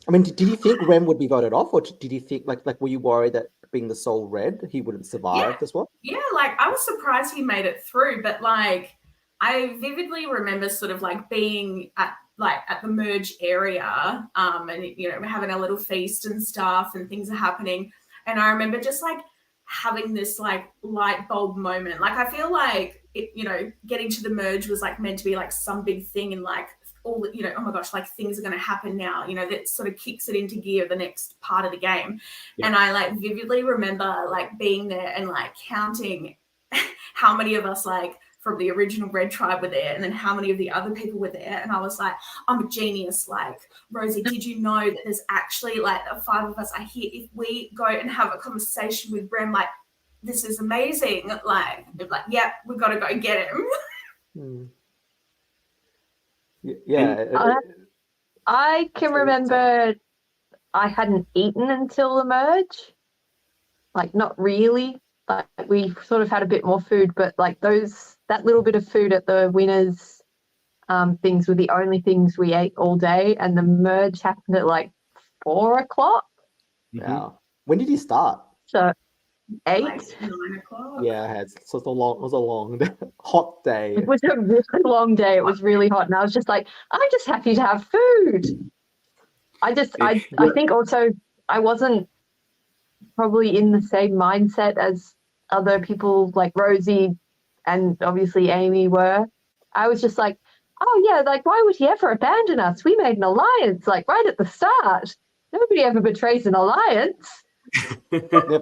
I mean, did you think Rem would be voted off, or did you think like were you worried that being the sole red, he wouldn't survive this one? Yeah, like I was surprised he made it through, but like I vividly remember sort of like being at the merge area, and having a little feast and stuff, and things are happening, and I remember just like having this like light bulb moment. Like I feel like it, getting to the merge was like meant to be like some big thing, and like all the, oh my gosh, like things are going to happen now, that sort of kicks it into gear, the next part of the game. Yeah. And I like vividly remember like being there and like counting how many of us like from the original red tribe were there and then how many of the other people were there. And I was like, I'm a genius. Like, Rosie, did you know that there's actually like 5 of us are here? If we go and have a conversation with Rem, like, this is amazing. Like, yeah, we've got to go get him. Yeah. I can remember I hadn't eaten until the merge. Like, not really. Like, we sort of had a bit more food, but like that little bit of food at the winners things were the only things we ate all day, and the merge happened at like 4 o'clock. Wow. When did you start? So 8. Like 9 o'clock. Yeah, it was a long hot day. It was a really long day. It was really hot, and I was just like, I'm just happy to have food. I think also I wasn't probably in the same mindset as other people like Rosie and obviously Amy were. I was just like, oh yeah, like why would he ever abandon us? We made an alliance like right at the start. Nobody ever betrays an alliance. Never.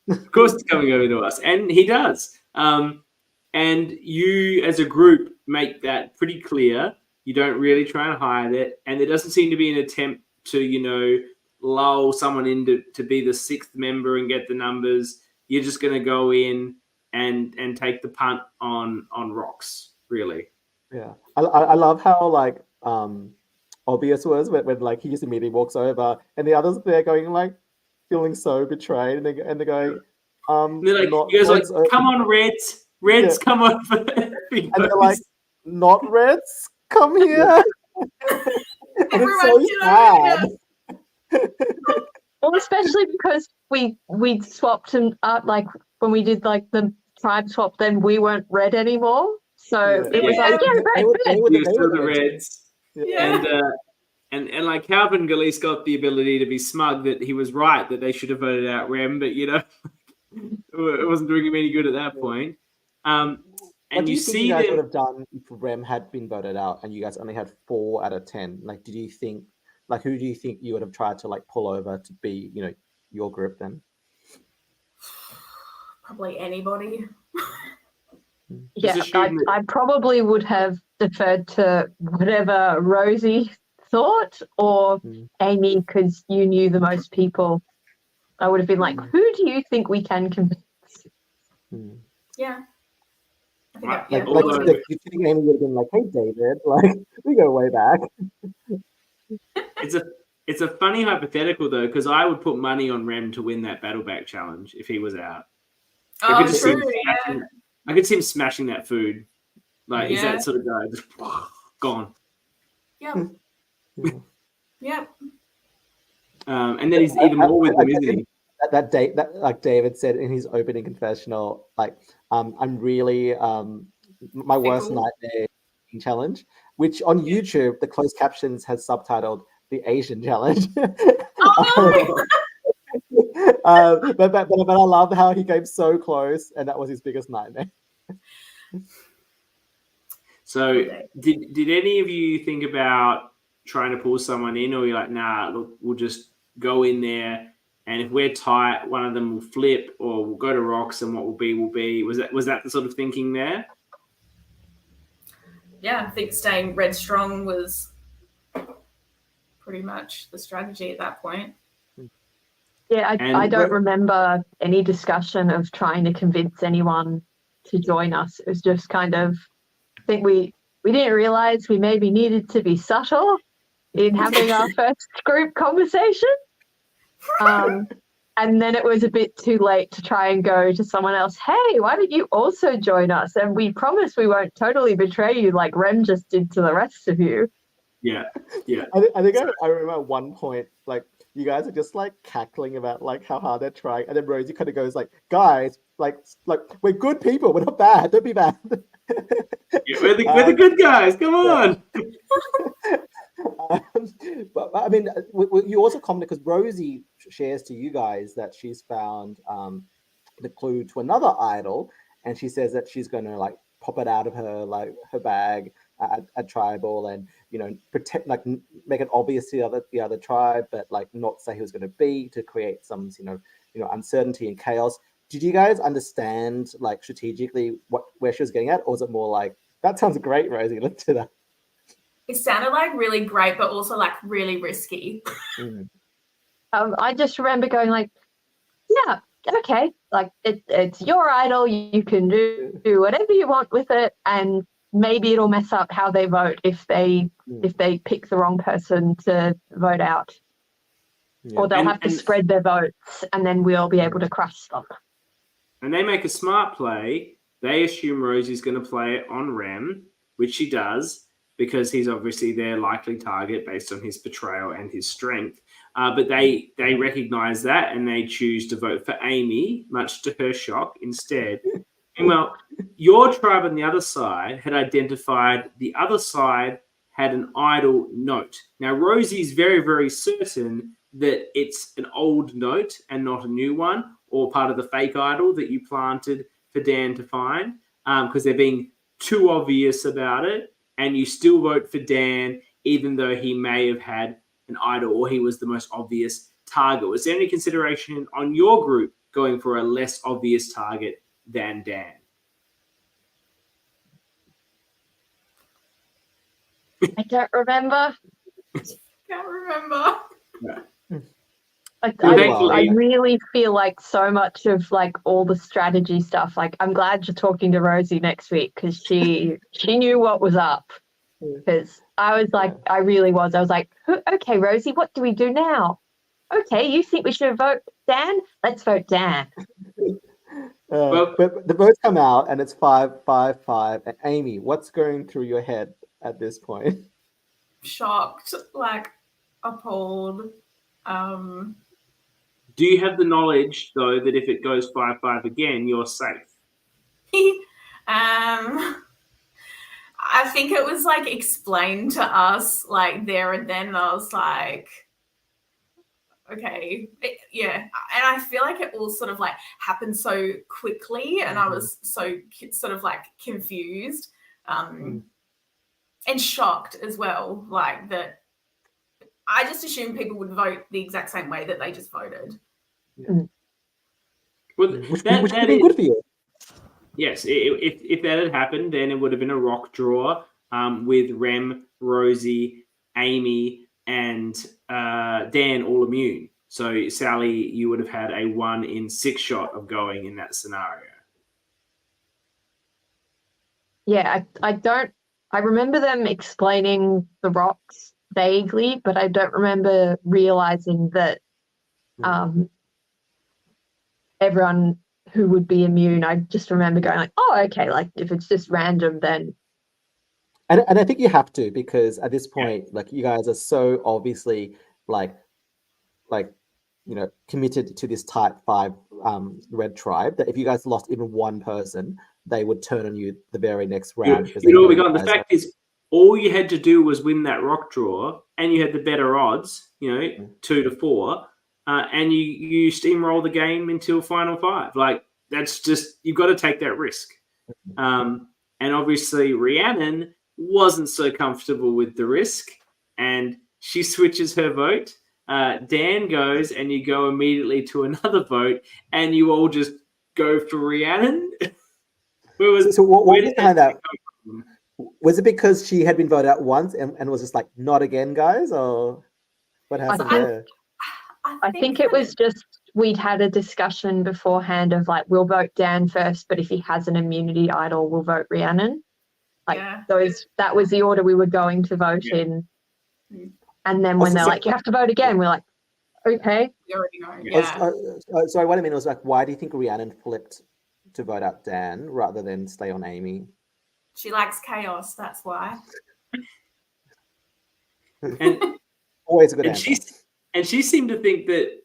Of course it's coming over to us, and he does. And you as a group make that pretty clear. You don't really try and hide it, and there doesn't seem to be an attempt to lull someone in to be the 6th member and get the numbers. You're just going to go in and take the punt on rocks, really. Yeah, I love how like obvious was when like he just immediately walks over and the others there going like feeling so betrayed, and they're going they're like, you guys are like, come on, Reds, come on. And they're like, not Reds, come here. And it's so sad. Well, especially because we swapped them up, like when we did like the tribe swap, then we weren't red anymore. So it was like, they were the Reds. Yeah. And like Calvin Galeese got the ability to be smug that he was right, that they should have voted out Rem, but it wasn't doing him any good at that point. And what do you think you guys would have done if Rem had been voted out and you guys only had 4 out of 10? Like, who do you think you would have tried to like pull over to be, your group then? Probably anybody. Yeah, I probably would have deferred to whatever Rosie thought or Amy, because you knew the most people. I would have been like, who do you think we can convince? Yeah. Like you think Amy would have been like, hey, David, like, we go way back. It's a funny hypothetical, though, because I would put money on Rem to win that battle back challenge if he was out. I could see him smashing that food. Like, he's that sort of guy, just gone. Yep. Yep. And then he's even more with them, isn't he? That date, that like David said in his opening confessional, like, I'm really my worst nightmare challenge, which on YouTube the closed captions has subtitled the Asian challenge. Oh, no! But I love how he came so close, and that was his biggest nightmare. So, did any of you think about trying to pull someone in, or you're like, nah, look, we'll just go in there, and if we're tight, one of them will flip, or we'll go to rocks, and what will be will be. Was that the sort of thinking there? Yeah, I think staying red strong was pretty much the strategy at that point. Yeah, I don't remember any discussion of trying to convince anyone to join us. It was just kind of, I think we didn't realize we maybe needed to be subtle in having our first group conversation. And then it was a bit too late to try and go to someone else, hey, why don't you also join us? And we promise we won't totally betray you like Rem just did to the rest of you. Yeah. I think I remember at one point, like, you guys are just like cackling about like how hard they're trying, and then Rosie kind of goes like, guys, like we're good people, we're not bad, don't be bad. Yeah, we're the good guys, come on. But I mean, you also commented, because Rosie shares to you guys that she's found the clue to another idol, and she says that she's going to like pop it out of her bag at tribal, and protect, like, make it obvious to the other tribe, but like not say who it's going to be, to create some uncertainty and chaos. Did you guys understand, like, strategically where she was getting at, or was it more like, that sounds great, Rosie, let's do that? It sounded like really great, but also like really risky. I just remember going like, yeah, okay, like it's your idol, you can do whatever you want with it, and maybe it'll mess up how they vote if they pick the wrong person to vote out. Yeah. Or they'll have to spread their votes, and then we'll be able to crush them. And they make a smart play. They assume Rosie's going to play it on Rem, which she does, because he's obviously their likely target based on his betrayal and his strength. But they recognize that, and they choose to vote for Amy, much to her shock, instead. Meanwhile, your tribe on the other side had identified the other side had an idol note. Now, Rosie's very, very certain that it's an old note and not a new one, or part of the fake idol that you planted for Dan to find, because they're being too obvious about it, and you still vote for Dan, even though he may have had an idol or he was the most obvious target. Was there any consideration on your group going for a less obvious target than Dan? I don't remember. Can't remember. Yeah. I really feel like so much of like all the strategy stuff, like I'm glad you're talking to Rosie next week, because she knew what was up. Because I was like, I was like, okay, Rosie, what do we do now? Okay, you think we should vote Dan? Let's vote Dan. But the votes come out, and it's 5-5-5. And Amy, what's going through your head at this point? Shocked, like appalled. Do you have the knowledge, though, that if it goes 5-5 again, you're safe? I think it was like explained to us like there and then. And I was like, okay, yeah. And I feel like it all sort of like happened so quickly, and I was so sort of like confused and shocked as well. Like that, I just assumed people would vote the exact same way that they just voted. Well, which would have been good for you. Yes, if that had happened, then it would have been a rock draw with Rem, Rosie, Amy, and Dan all immune. So, Sally, you would have had a 1 in 6 shot of going in that scenario. Yeah, I remember them explaining the rocks vaguely, but I don't remember realizing that everyone who would be immune. I just remember going like, oh, okay, like if it's just random, then. And I think you have to, because at this point, like, you guys are so obviously like committed to this type 5 red tribe that if you guys lost even one person, they would turn on you the very next round. The fact is, all you had to do was win that rock draw, and you had the better odds, 2 to 4, and you steamroll the game until final 5. Like, that's just, you've got to take that risk. And obviously, Rhiannon wasn't so comfortable with the risk, and she switches her vote. Dan goes, and you go immediately to another vote, and you all just go for Rhiannon. So what was behind that? Was it because she had been voted out once and was just like, not again, guys? Or what happened there? I think it was just we'd had a discussion beforehand of like, we'll vote Dan first, but if he has an immunity idol, we'll vote Rhiannon. Like that was the order we were going to vote in. And then when they're like, you have to vote again, we're like, okay. We already know. Sorry, what I mean was like, why do you think Rhiannon flipped to vote out Dan rather than stay on Amy? She likes chaos, that's why. And always a good answer. And she seemed to think that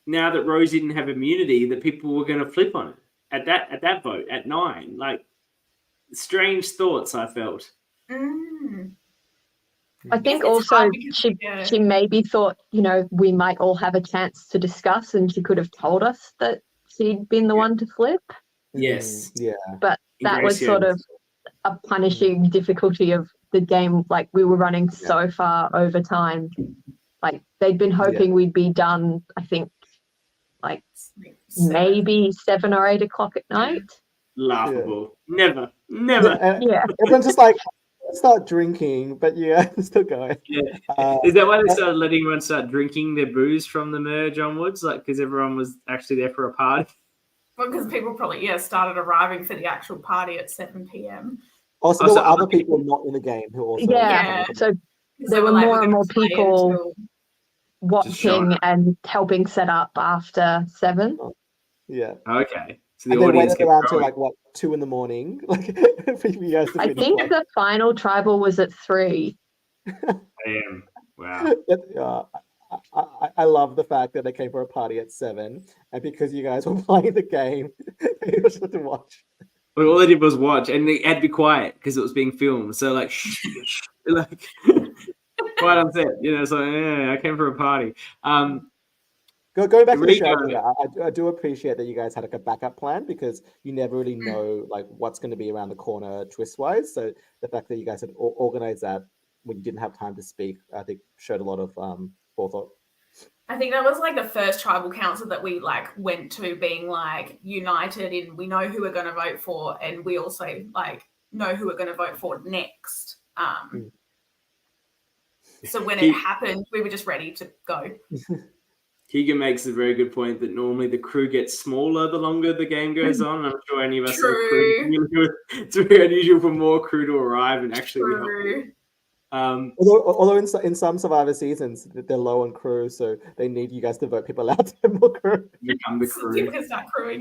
now that Rosie didn't have immunity, that people were going to flip on it at that vote at 9. Like, strange thoughts I felt. I think also she maybe thought, we might all have a chance to discuss, and she could have told us that she'd been the one to flip. Yes. Yeah. But that was sort of a punishing difficulty of the game. Like, we were running so far over time. Like, they'd been hoping we'd be done, I think, like maybe 7 or 8 o'clock at night. Laughable. Never. Everyone's just like, start drinking, but still going. Is that why they started letting everyone start drinking their booze from the merge onwards? Like, because everyone was actually there for a party? Well, because people probably started arriving for the actual party at 7 p.m. Also, there were other people not in the game who also so there were more and more people watching and helping set up after 7. Okay. So the audience waited around till like 2 a.m. Like, for you guys to I think the final tribal was at 3. Damn. Wow. I love the fact that they came for a party at 7, and because you guys were playing the game, they were supposed to watch. Well, all they did was watch, and they had to be quiet because it was being filmed. So, like, like, quiet on set. So I came for a party. Going back to the show, I do appreciate that you guys had like a backup plan, because you never really know like what's going to be around the corner twist-wise. So the fact that you guys had organized that when you didn't have time to speak, I think showed a lot of forethought. I think that was like the first tribal council that we like went to being like united in, we know who we're going to vote for, and we also like know who we're going to vote for next. So when it happened, we were just ready to go. Keegan makes a very good point that normally the crew gets smaller the longer the game goes on. I'm sure any of us are crew. It's very unusual for more crew to arrive and actually be helpful. Although in some Survivor seasons they're low on crew, so they need you guys to vote people out to have more crew. Become the crew. People can start crewing,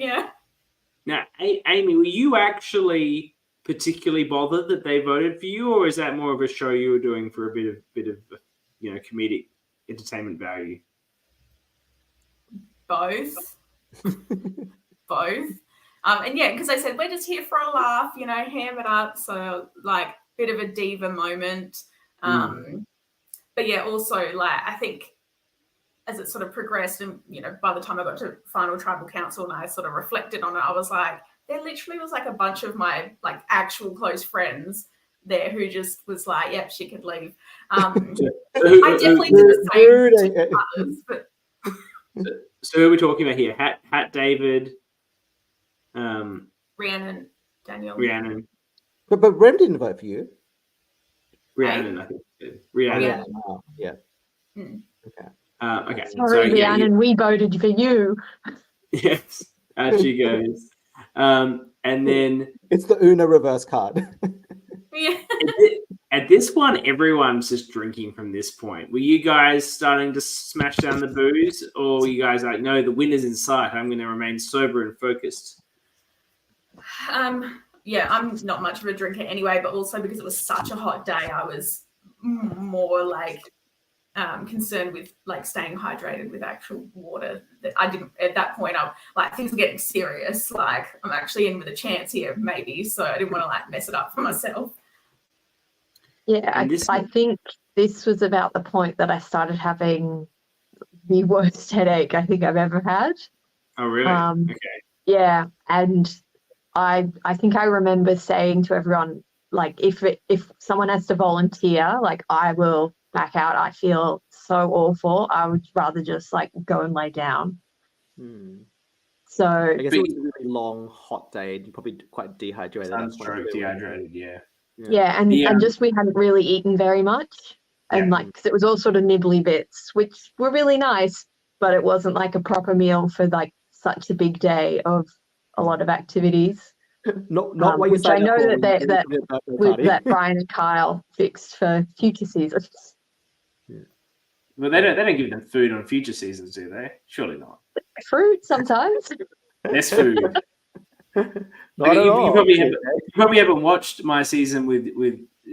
Now, Amy, were you actually particularly bothered that they voted for you, or is that more of a show you were doing for a bit of comedic entertainment value? Both. And because I said we're just here for a laugh, ham it up. So like bit of a diva moment. But also like I think as it sort of progressed, and by the time I got to final tribal council and I sort of reflected on it, I was like, there literally was like a bunch of my like actual close friends there who just was like, yep, she could leave. I definitely did the same to others, but so who are we talking about here? Hat David, Rhiannon, Daniel. Rhiannon. But Rem didn't vote for you. Rhiannon, I think. Rhiannon. Oh, yeah. Mm. Okay. Okay. Sorry, Rhiannon, we voted for you. Yes, out she goes. And then It's the Uno reverse card. Yeah. at this one, everyone's just drinking from this point. Were you guys starting to smash down the booze, or were you guys like, no, the winner's in sight, I'm going to remain sober and focused? Yeah, I'm not much of a drinker anyway, but also because it was such a hot day, I was more like concerned with like staying hydrated with actual water. That I didn't at that point. I like things were getting serious. Like I'm actually in with a chance here, maybe. So I didn't want to like mess it up for myself. Yeah, I think this was about the point that I started having the worst headache I think I've ever had. Oh, really? Okay. Yeah, and I think I remember saying to everyone, like, if someone has to volunteer, like, I will back out. I feel so awful. I would rather just like go and lay down. So I guess it was a really long, hot day. And you're probably quite dehydrated. Sunstroke, dehydrated, yeah. Yeah, and just we hadn't really eaten very much, and like 'cause it was all sort of nibbly bits, which were really nice, but it wasn't like a proper meal for like such a big day of a lot of activities. Not what you which I know that party. Brian and Kyle fixed for future seasons. Well, they don't give them food on future seasons, do they? Surely not. Fruit sometimes. Less food. Not at all. You probably haven't watched my season with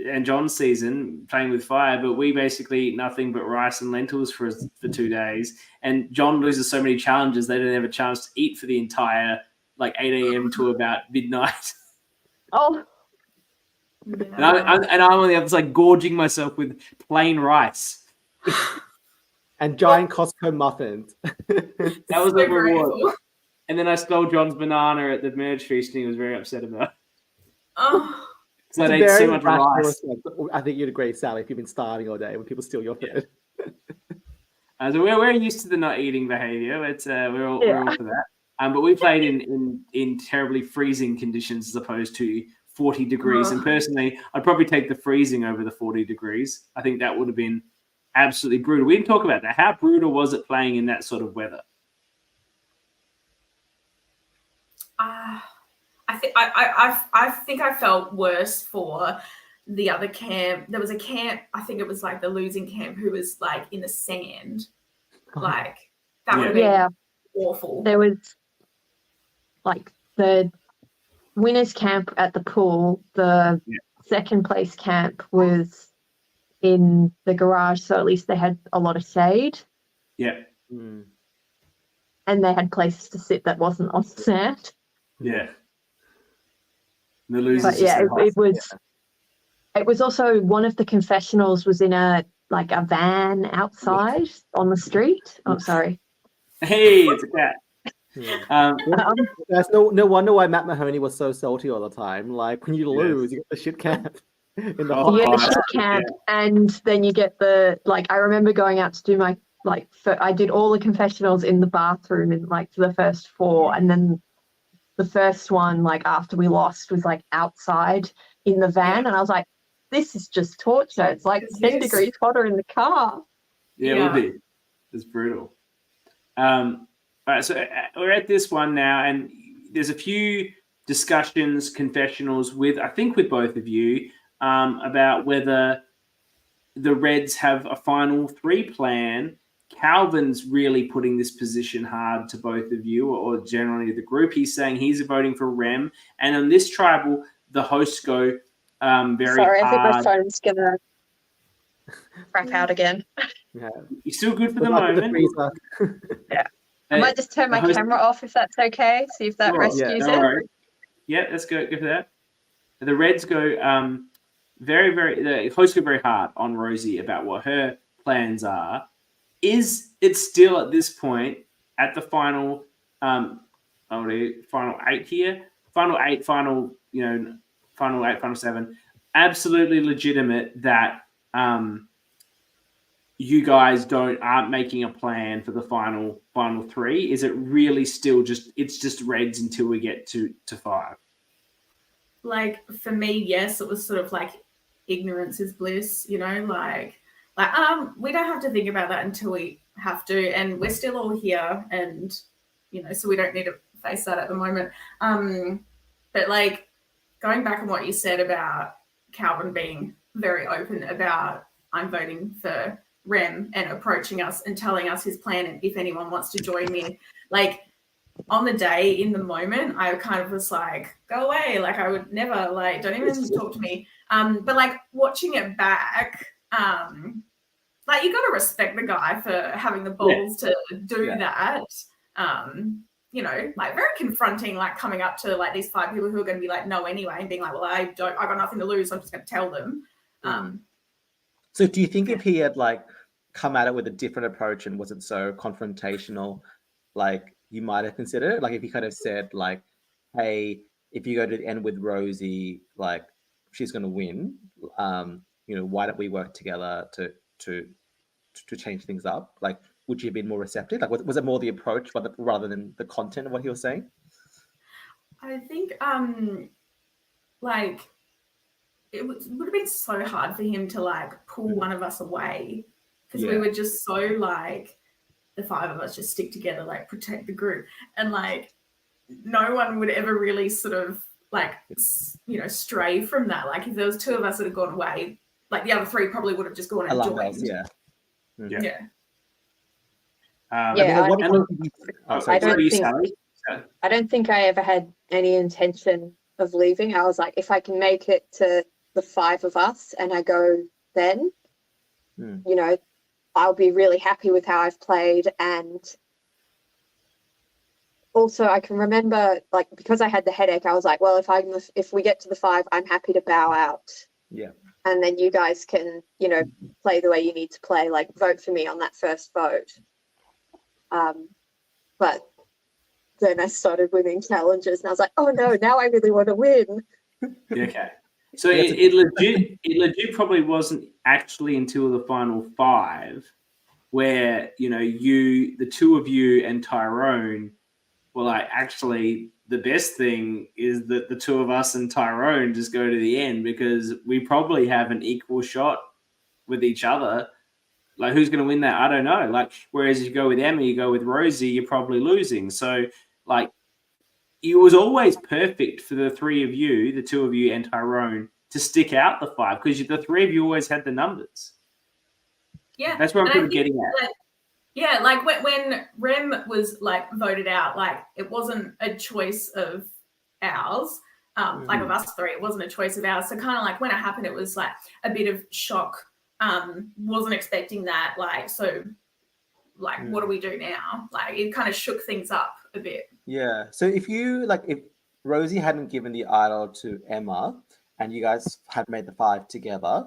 and John's season playing with fire, but we basically eat nothing but rice and lentils for 2 days. And John loses so many challenges they don't have a chance to eat for the entire like 8 a.m. to about midnight. Oh. Yeah. And I'm on the other side gorging myself with plain rice. And giant Costco muffins. That was the reward. And then I stole John's banana at the merge feast, and he was very upset about it. Oh. So I ate so much rice. I think you'd agree, Sally, if you've been starving all day when people steal your food. So we're used to the not eating behavior. We're all for that. But we played in terribly freezing conditions as opposed to 40 degrees. And personally, I'd probably take the freezing over the 40 degrees. I think that would have been absolutely brutal. We didn't talk about that. How brutal was it playing in that sort of weather? I think I felt worse for the other camp. There was a camp, I think it was like the losing camp, who was like in the sand. Like that would have been awful. There was like the winners camp at the pool. The second place camp was in the garage, so at least they had a lot of shade. Yeah. Mm. And they had places to sit that wasn't on sand. Yeah. The losers. But yeah, it was also one of the confessionals was in a van outside on the street. Oh, sorry. Hey, it's a cat. That's no wonder why Matt Mahoney was so salty all the time. Like when you lose, you get the shit camp. You get the shit camp, and then you get the I remember going out to do my I did all the confessionals in the bathroom in for the first 4, and then the first one after we lost was outside in the van, and I was like, this is just torture. It's 10 degrees hotter in the car. Yeah, it would be. It's brutal. All right, so we're at this one now, and there's a few discussions, confessionals with both of you about whether the Reds have a final 3 plan. Calvin's really putting this position hard to both of you, or generally the group. He's saying he's voting for Rem, and on this tribal, the hosts go very Sorry, hard. I think my phone's gonna crack out again. Yeah. You're still good for the moment. Yeah. I might just turn my camera off if that's okay. See if that rescues it. Worry. Yeah, let's go for that. The Reds go the hosts go very hard on Rosie about what her plans are. Is it still at this point at the final final 8 here? Final 8, final 8, final 7, absolutely legitimate that you guys aren't making a plan for the final 3? Is it really still just Reds until we get to 5? Like for me, yes, it was sort of like ignorance is bliss, you know, like we don't have to think about that until we have to, and we're still all here, and you know, so we don't need to face that at the moment. But like going back on what you said about Calvin being very open about I'm voting for Rem and approaching us and telling us his plan and if anyone wants to join me, like on the day, in the moment, I kind of was like, go away. Like I would never, like, don't even talk to me. But like watching it back, like you got to respect the guy for having the balls to do that. You know, like very confronting, like coming up to like these 5 people who are going to be like, no, anyway, and being like, well, I got nothing to lose. So I'm just going to tell them. So do you think if he had like come at it with a different approach and wasn't so confrontational, like you might have considered it? Like if he kind of said like, hey, if you go to the end with Rosie, like she's going to win, you know, why don't we work together to change things up? Like, would you have been more receptive? Like, was it more the approach rather than the content of what he was saying? I think, like, it would have been so hard for him to like pull one of us away because we were just so like the 5 of us just stick together, like protect the group, and like no one would ever really sort of like, you know, stray from that. Like if there was 2 of us that had gone away, like the other 3 probably would have just gone and joined. I don't think I ever had any intention of leaving. I was like, if I can make it to the 5 of us and I go then, you know, I'll be really happy with how I've played. And also I can remember, like, because I had the headache, I was like, well, if we get to the 5, I'm happy to bow out. Yeah. And then you guys can, you know, play the way you need to play, like vote for me on that first vote. But then I started winning challenges and I was like, oh no, now I really want to win. Okay. So it legit probably wasn't actually until the final 5 where, you know, the 2 of you and Tyrone were like, actually, the best thing is that the 2 of us and Tyrone just go to the end because we probably have an equal shot with each other. Like, who's going to win that? I don't know. Like, whereas if you go with Emma, you go with Rosie, you're probably losing. So, like, it was always perfect for the 3 of you, the 2 of you and Tyrone, to stick out the 5 because the 3 of you always had the numbers. Yeah. That's what I'm sort of getting at. Like, yeah, like when Rem was like voted out, like it wasn't a choice of ours. Like of us 3, it wasn't a choice of ours. So kind of like when it happened, it was like a bit of shock. Wasn't expecting that. Like, so like, what do we do now? Like it kind of shook things up a bit. Yeah. So if Rosie hadn't given the idol to Emma and you guys had made the 5 together,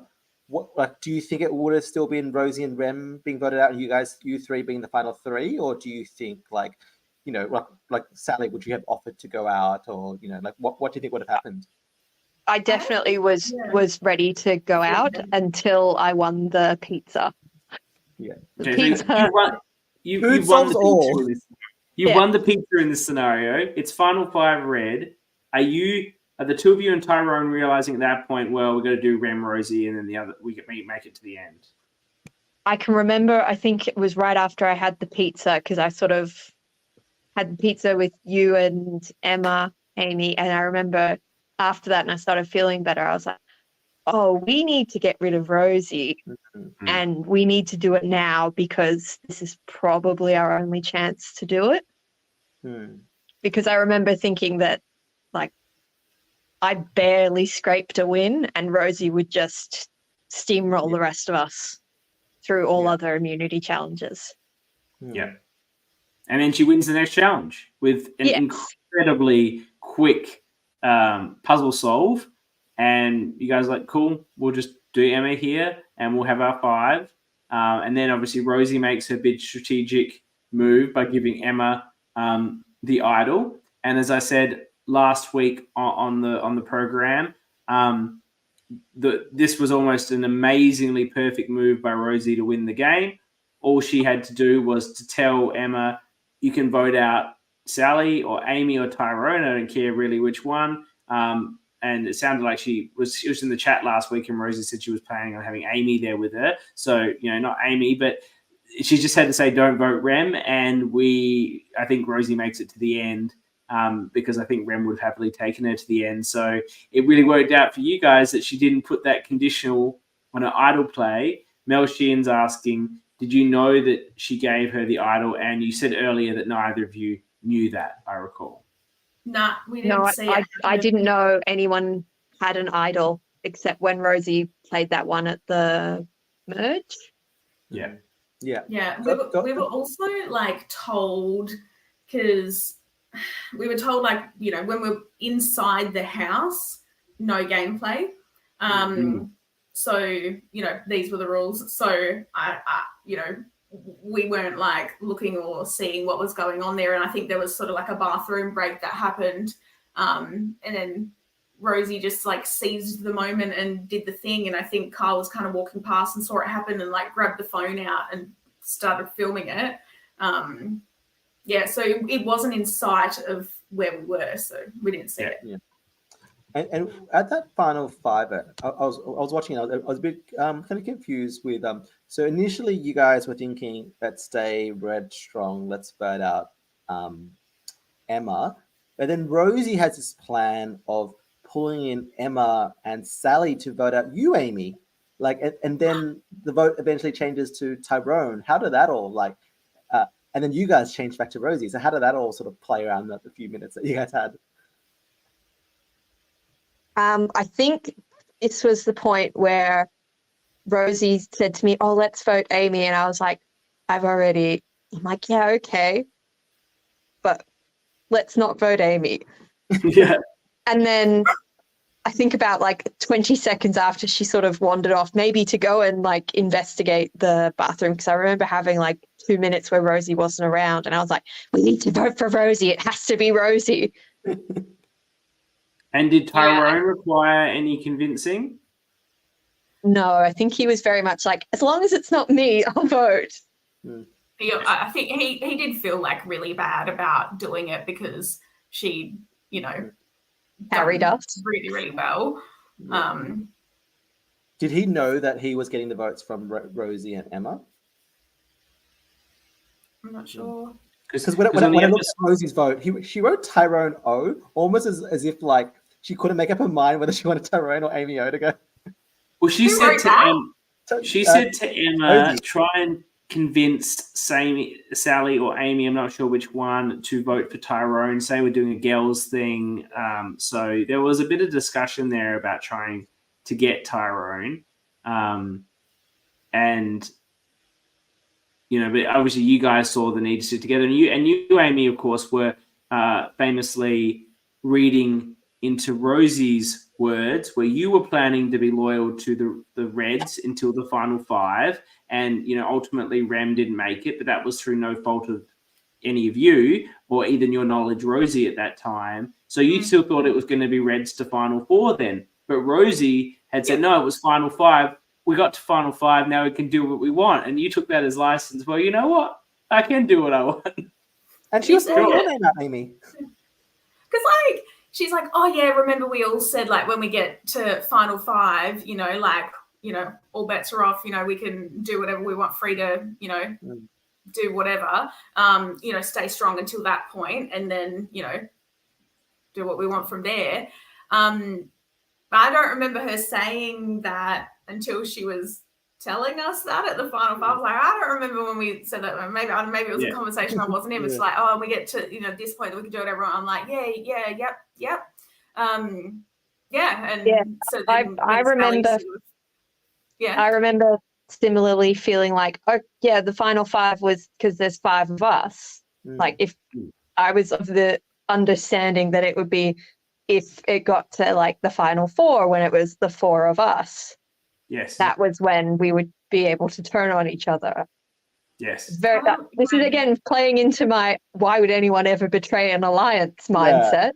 do you think it would have still been Rosie and Rem being voted out and you 3 being the final 3? Or do you think like, you know, like Sally, would you have offered to go out, or, you know, like what do you think would have happened? I definitely was ready to go out until I won the pizza. Yeah. The pizza. You won the pizza. You won the pizza in this scenario. It's final 5 red. Are the 2 of you and Tyrone realizing at that point, well, we're going to do Rem, Rosie, and then the other, we make it to the end? I can remember, I think it was right after I had the pizza, because I sort of had the pizza with you and Emma, Amy, and I remember after that and I started feeling better. I was like, oh, we need to get rid of Rosie and we need to do it now because this is probably our only chance to do it. Because I remember thinking that, like, I barely scraped a win and Rosie would just steamroll the rest of us through all other immunity challenges. Yeah. And then she wins the next challenge with an incredibly quick puzzle solve. And you guys are like, cool, we'll just do Emma here and we'll have our 5. And then obviously Rosie makes her big strategic move by giving Emma the idol. And as I said last week on the program, this was almost an amazingly perfect move by Rosie to win the game. All she had to do was to tell Emma, you can vote out Sally or Amy or Tyrone. I don't care really which one. And it sounded like she was in the chat last week, and Rosie said she was planning on having Amy there with her. So, not Amy, but she just had to say, don't vote Rem. And I think Rosie makes it to the end because I think Rem would have happily taken her to the end. So it really worked out for you guys that she didn't put that conditional on her idol play. Mel Sheehan's asking, did you know that she gave her the idol? And you said earlier that neither of you knew that, I recall. Nah, we didn't see it. I didn't know anyone had an idol except when Rosie played that one at the merge. Yeah. Yeah. We were also told, because we were told when we're inside the house, no gameplay. So, these were the rules. So I we weren't looking or seeing what was going on there. And I think there was sort of a bathroom break that happened. And then Rosie just seized the moment and did the thing. And I think Kyle was kind of walking past and saw it happen and grabbed the phone out and started filming it. So it wasn't in sight of where we were. So we didn't see it. Yeah. And at that final five, I was watching. I was a bit kind of confused with. So initially, you guys were thinking, let's stay red strong. Let's vote out Emma. But then Rosie has this plan of pulling in Emma and Sally to vote out you, Amy. And then the vote eventually changes to Tyrone. How did that all and then you guys changed back to Rosie. So how did that all sort of play around the few minutes that you guys had? I think this was the point where Rosie said to me, oh, let's vote Amy. And I was like, I'm like, yeah, okay. But let's not vote Amy. Yeah. And then I think about 20 seconds after she sort of wandered off, maybe to go and investigate the bathroom. Because I remember having 2 minutes where Rosie wasn't around. And I was like, we need to vote for Rosie. It has to be Rosie. And did Tyrone require any convincing? No, I think he was very much as long as it's not me, I'll vote. I think he did feel really bad about doing it because she, carried us really, really well. Did he know that he was getting the votes from Rosie and Emma? I'm not sure. Because when I looked at Rosie's vote, she wrote Tyrone O, almost as if she couldn't make up her mind whether she wanted Tyrone or Amy O to go. Well, she said to Emma, try and convince Sally or Amy, I'm not sure which one, to vote for Tyrone. Say we're doing a girls thing. So there was a bit of discussion there about trying to get Tyrone. But obviously you guys saw the need to sit together. And you, Amy, of course, were famously reading into Rosie's words, where you were planning to be loyal to the Reds until the final five. And, ultimately Rem didn't make it, but that was through no fault of any of you or even your knowledge, Rosie, at that time. So you still thought it was going to be Reds to final four then. But Rosie had said, no, it was final five. We got to final five. Now we can do what we want. And you took that as license. Well, you know what? I can do what I want. And she was throwing your name out, Amy. Because she's like, oh yeah, remember we all said when we get to final five, all bets are off, we can do whatever we want, free to, do whatever, stay strong until that point and then, do what we want from there. But I don't remember her saying that until she was telling us that at the final five. I was like, I don't remember when we said that. Maybe it was a conversation I wasn't in. It's we get to this point that we can do whatever. I'm like, yep. So then I remember. I remember similarly feeling the final five was because there's five of us. If I was of the understanding that it would be if it got to the final four when it was the four of us. Yes. That was when we would be able to turn on each other. Yes. This is again playing into my why would anyone ever betray an alliance mindset.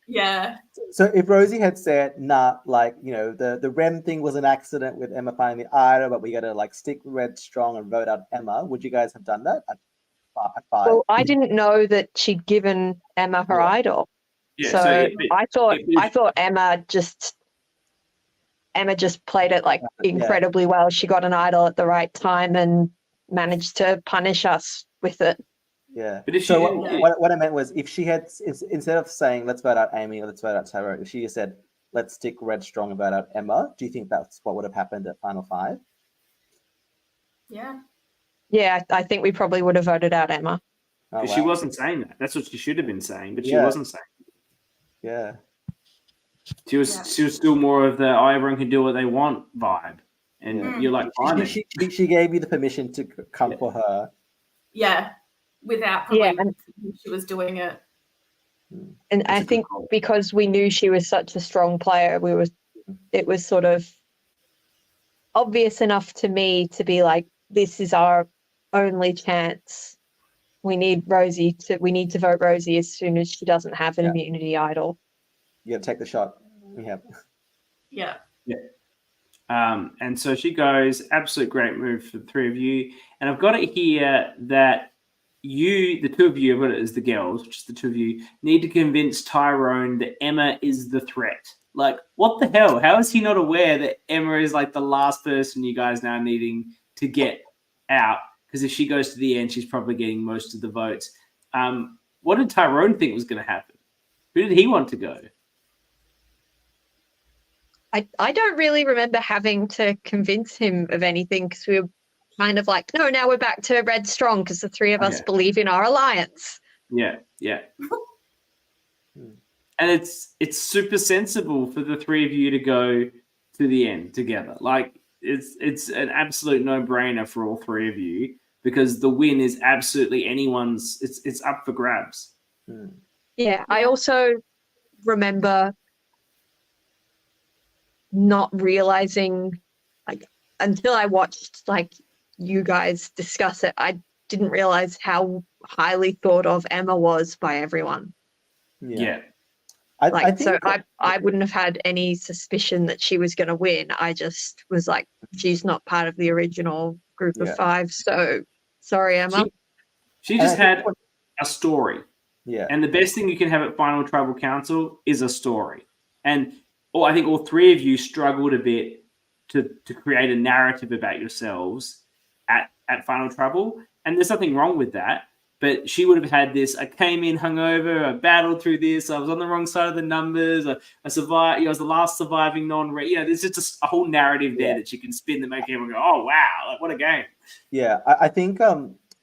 Yeah. So if Rosie had said, nah, like, the REM thing was an accident with Emma finding the idol, but we got to like stick Red strong and vote out Emma, would you guys have done that at 5? Well, I didn't know that she'd given Emma her idol. Yeah, So I thought Emma just played it like incredibly well. She got an idol at the right time and managed to punish us with it. Yeah. But if so she, what I meant was, if she had, instead of saying let's vote out Amy or let's vote out Tyrone, if she just said let's stick Red strong and vote out Emma, do you think that's what would have happened at Final 5? Yeah. Yeah, I think we probably would have voted out Emma. Oh, she wasn't saying that. That's what she should have been saying, but she wasn't saying. Yeah. She was still more of the everyone can do what they want vibe, and you're like, she gave you the permission to come for her. Yeah, without probably she was doing it. And I think because we knew she was such a strong player, it was sort of obvious enough to me to be like, this is our only chance. We need to vote Rosie as soon as she doesn't have an immunity idol. You got to take the shot. Yeah. And so she goes, absolute great move for the three of you. And I've got it here that the two of you, I've got it as the girls, which is the two of you, need to convince Tyrone that Emma is the threat. Like, what the hell? How is he not aware that Emma is like the last person you guys now needing to get out? Because if she goes to the end, she's probably getting most of the votes. What did Tyrone think was going to happen? Who did he want to go? I don't really remember having to convince him of anything, because we were kind of like, no, now we're back to Red strong because the three of us believe in our alliance. Yeah. And it's super sensible for the three of you to go to the end together. Like, it's an absolute no-brainer for all three of you, because the win is absolutely anyone's. It's up for grabs. Yeah, I also remember not realizing, like, until I watched like you guys discuss it, I didn't realize how highly thought of Emma was by everyone. Yeah. I think I wouldn't have had any suspicion that she was going to win. I just was like, she's not part of the original group of 5, so sorry, Emma. She just had a story. Yeah. And the best thing you can have at Final Tribal Council is a story. And I think all three of you struggled a bit to create a narrative about yourselves at Final Tribal. And there's nothing wrong with that. But she would have had this, I came in hungover, I battled through this, I was on the wrong side of the numbers, I survived, I was the last surviving there's just a whole narrative there that she can spin to make everyone go, oh, wow, like, what a game. Yeah, I think,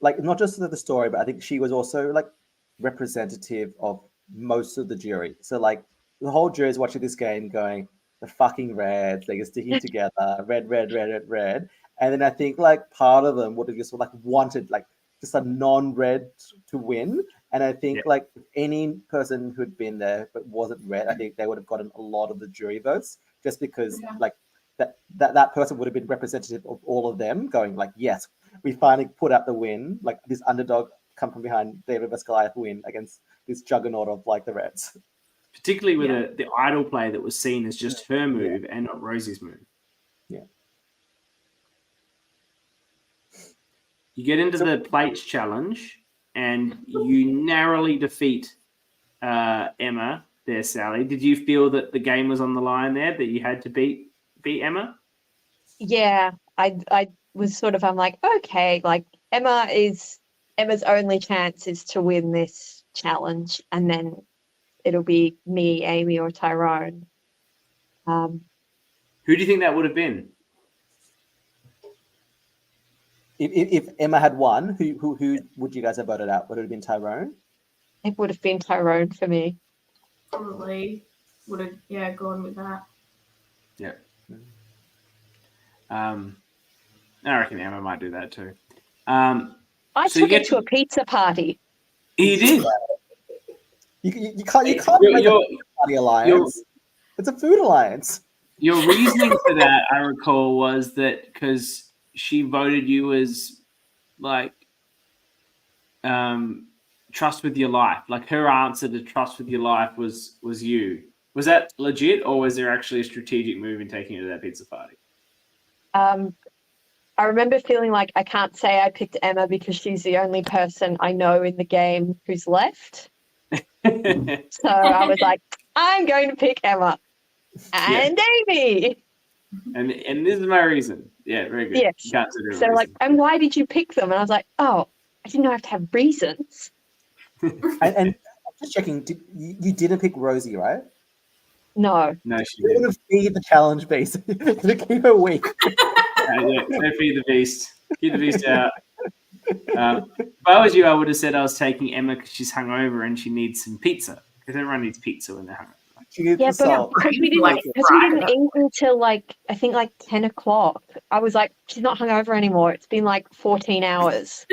like, not just the story, but I think she was also, like, representative of most of the jury. So, like, the whole jury is watching this game going, the fucking Reds, like, sticking together, red. And then I think, like, part of them would have just, like, wanted, like, just a non-red to win. And I think like any person who'd been there but wasn't red, I think they would have gotten a lot of the jury votes, just because like that person would have been representative of all of them going like, yes, we finally put out the win, like this underdog come from behind David vs Goliath win against this juggernaut of like the Reds. Particularly with the idol play that was seen as just her move and not Rosie's move. Yeah. You get into the plates challenge and you narrowly defeat Emma there, Sally. Did you feel that the game was on the line there, that you had to beat Emma? Yeah, I was sort of, I'm like, okay, like Emma's only chance is to win this challenge, and then it'll be me, Amy, or Tyrone. Who do you think that would have been? If Emma had won, who would you guys have voted out? Would it have been Tyrone? It would have been Tyrone for me. Probably would have gone with that. Yeah. I reckon Emma might do that too. I took it to a pizza party. You did. You can't make a party alliance. It's a food alliance. Your reasoning for that, I recall, was that because she voted you as like trust with your life. Like her answer to trust with your life was you. Was that legit, or was there actually a strategic move in taking her to that pizza party? I remember feeling like I can't say I picked Emma because she's the only person I know in the game who's left. So I was like, I'm going to pick Emma and Amy. And this is my reason. Yeah, very good. Yes. So like, and why did you pick them? And I was like, oh, I didn't have to have reasons. and just checking, you didn't pick Rosie, right? No. No, she You didn't. want to feed the challenge beast to keep her weak. Don't feed the beast. Keep the beast out. If I was you, I would have said I was taking Emma because she's hungover and she needs some pizza. Because everyone needs pizza when they're hungover. She needs the salt. Because we didn't eat until like, I think like 10 o'clock. I was like, she's not hungover anymore. It's been like 14 hours.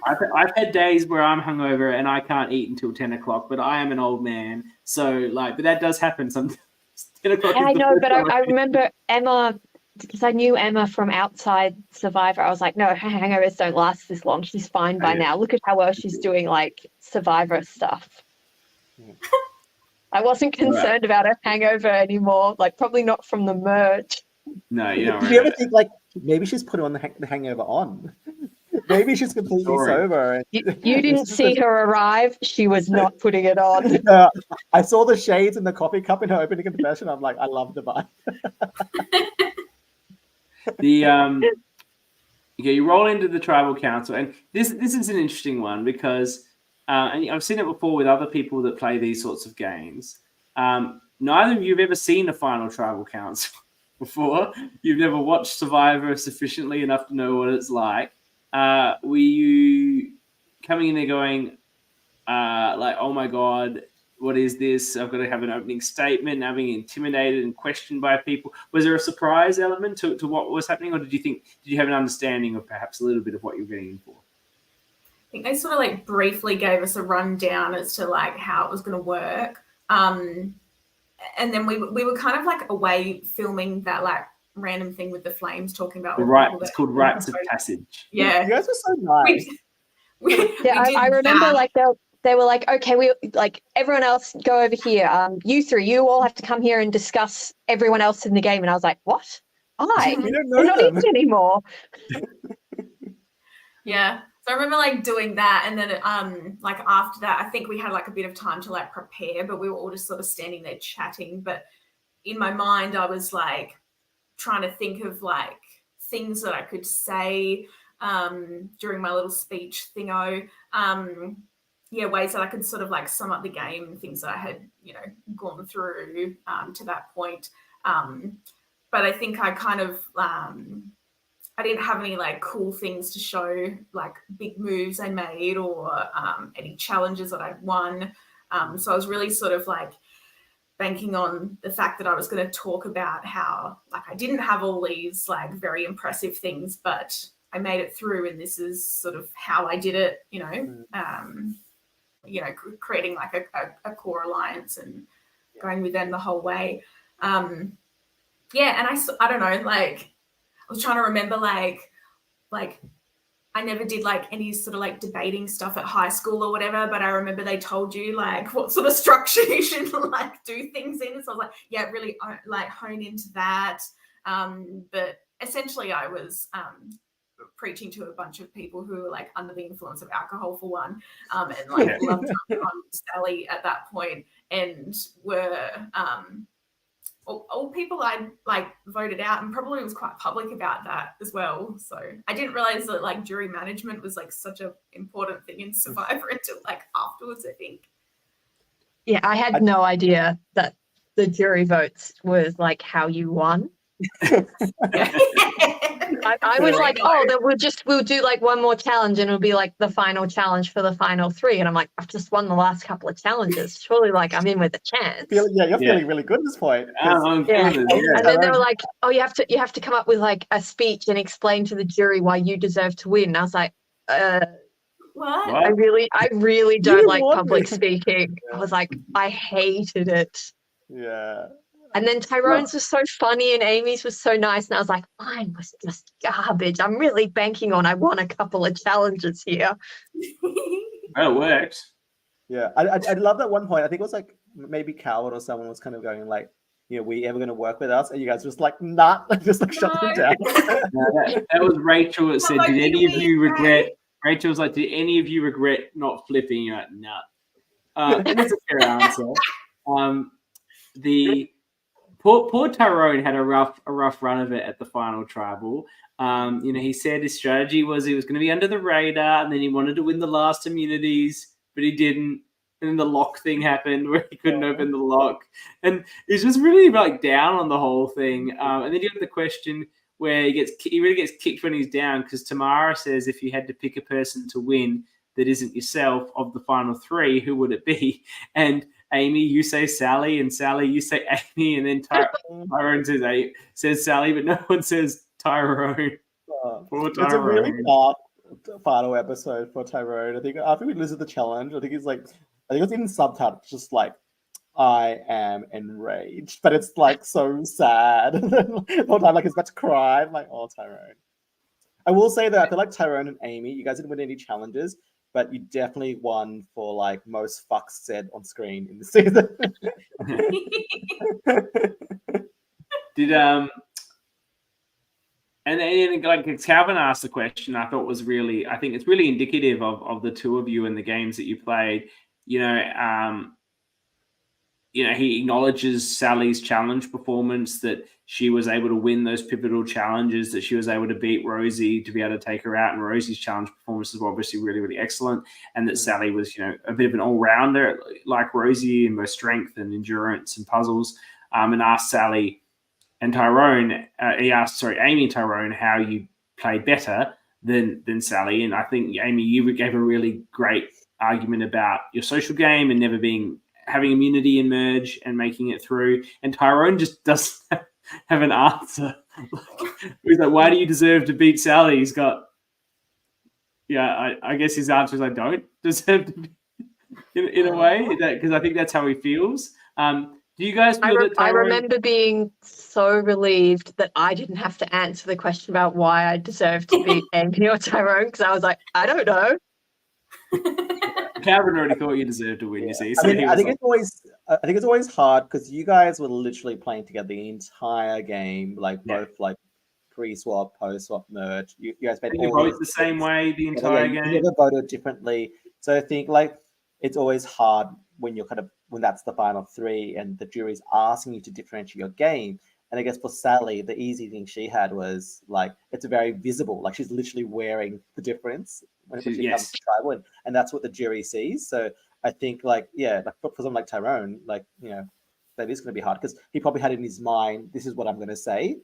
I've had days where I'm hungover and I can't eat until 10 o'clock, but I am an old man. So like, but that does happen sometimes. 10 o'clock I know, but I remember Emma, because I knew Emma from outside Survivor. I was like, no, her hangovers don't last this long. She's fine by now. Look at how well she's doing like Survivor stuff. I wasn't concerned about her hangover anymore. Like, probably not from the merge. No, you don't. Did you ever think like maybe she's put on the hangover on? Maybe she's completely sober. You didn't see her arrive. She was not putting it on. I saw the shades in the coffee cup in her opening confession. I'm like, I love the vibe. You roll into the tribal council, and this is an interesting one because, and I've seen it before with other people that play these sorts of games. Neither of you have ever seen a final tribal council before. You've never watched Survivor sufficiently enough to know what it's like. Were you coming in there going, like, oh my God, what is this? I've got to have an opening statement, now being intimidated and questioned by people. Was there a surprise element to what was happening, or did you have an understanding of perhaps a little bit of what you were getting in for? I think they sort of like briefly gave us a rundown as to like how it was going to work. And then we were kind of like away filming that like random thing with the flames talking about it's called rites of passage. Yeah. You guys were so nice. I remember like they were like, okay, we like everyone else go over here. You three, you all have to come here and discuss everyone else in the game. And I was like, what? We don't know They're not them. even anymore. Yeah. So I remember like doing that, and then like after that, I think we had like a bit of time to like prepare, but we were all just sort of standing there chatting. But in my mind, I was like trying to think of like things that I could say during my little speech thingo. Ways that I could sort of like sum up the game and things that I had, gone through to that point. But I think I kind of I didn't have any like cool things to show, like big moves I made or any challenges that I'd won. So I was really sort of like banking on the fact that I was going to talk about how like I didn't have all these like very impressive things, but I made it through, and this is sort of how I did it, creating like a core alliance and going with them the whole way. And I don't know, like I was trying to remember like I never did like any sort of like debating stuff at high school or whatever, but I remember they told you like what sort of structure you should like do things in. So I was like, yeah, really like hone into that. But essentially I was preaching to a bunch of people who were like under the influence of alcohol for one, and like loved on Sally at that point, and were all people I like voted out, and probably was quite public about that as well. So I didn't realize that like jury management was like such an important thing in Survivor until like afterwards, I think. Yeah, I had no idea that the jury votes was like how you won. I was like, oh, then we'll do like one more challenge and it'll be like the final challenge for the final three. And I'm like, I've just won the last couple of challenges. Surely like I'm in with a chance. You're feeling really good at this point. And then they were like, oh, you have to come up with like a speech and explain to the jury why you deserve to win. And I was like, what? I really don't like public speaking. I was like, I hated it. Yeah. And then Tyrone's was so funny and Amy's was so nice. And I was like, mine was just garbage. I'm really banking on I won a couple of challenges here. Well, it worked. Yeah. I love that one point. I think it was like maybe Calvin or someone was kind of going like, were you ever going to work with us? And you guys were just like, nah, just like shut them down. That was Rachel that said, did any of you regret? Rachel was like, did any of you regret not flipping? You're like, no. And it's a fair answer. The poor Tyrone had a rough run of it at the final tribal. He said his strategy was he was going to be under the radar, and then he wanted to win the last immunities, but he didn't. And then the lock thing happened where he couldn't open the lock, and he's just really like down on the whole thing. And then you have the question where he really gets kicked when he's down, because Tamara says if you had to pick a person to win that isn't yourself of the final three, who would it be? And Amy, you say Sally, and Sally, you say Amy, and then Tyrone says Sally, but no one says Tyrone. It's a really dark final episode for Tyrone. I think after we lose at the challenge, I think it's in subtitles, just like, I am enraged, but it's like so sad. The whole time, like he's about to cry. I'm like, oh, Tyrone. I will say that I feel like Tyrone and Amy, you guys didn't win any challenges, but you definitely won for like most fucks said on screen in the season. And like Calvin asked the question, I think it's really indicative of the two of you and the games that you played. He acknowledges Sally's challenge performance, that she was able to win those pivotal challenges, that she was able to beat Rosie to be able to take her out. And Rosie's challenge performances were obviously really, really excellent. And that Sally was, a bit of an all-rounder like Rosie in both strength and endurance and puzzles. And asked Sally and Tyrone, Amy and Tyrone, how you played better than Sally. And I think, Amy, you gave a really great argument about your social game and never having immunity in merge and making it through. And Tyrone just doesn't have an answer. He's like, why do you deserve to beat Sally? He's got, I guess his answer is I don't deserve to beat in a way, because I think that's how he feels. Do you guys feel that Tyrone... I remember being so relieved that I didn't have to answer the question about why I deserved to beat Amy or Tyrone, because I was like, I don't know. Calvin already thought you deserved to win. You see, so I think it's always hard because you guys were literally playing together the entire game, like both like pre-swap, post-swap, merge. You guys made you vote the same way the entire game. You never voted differently, so I think like it's always hard when when that's the final three and the jury's asking you to differentiate your game. And I guess for Sally, the easy thing she had was like it's very visible. Like she's literally wearing the difference when she comes to tribal, and that's what the jury sees. So I think like for someone like Tyrone, like that is going to be hard because he probably had in his mind, this is what I'm going to say,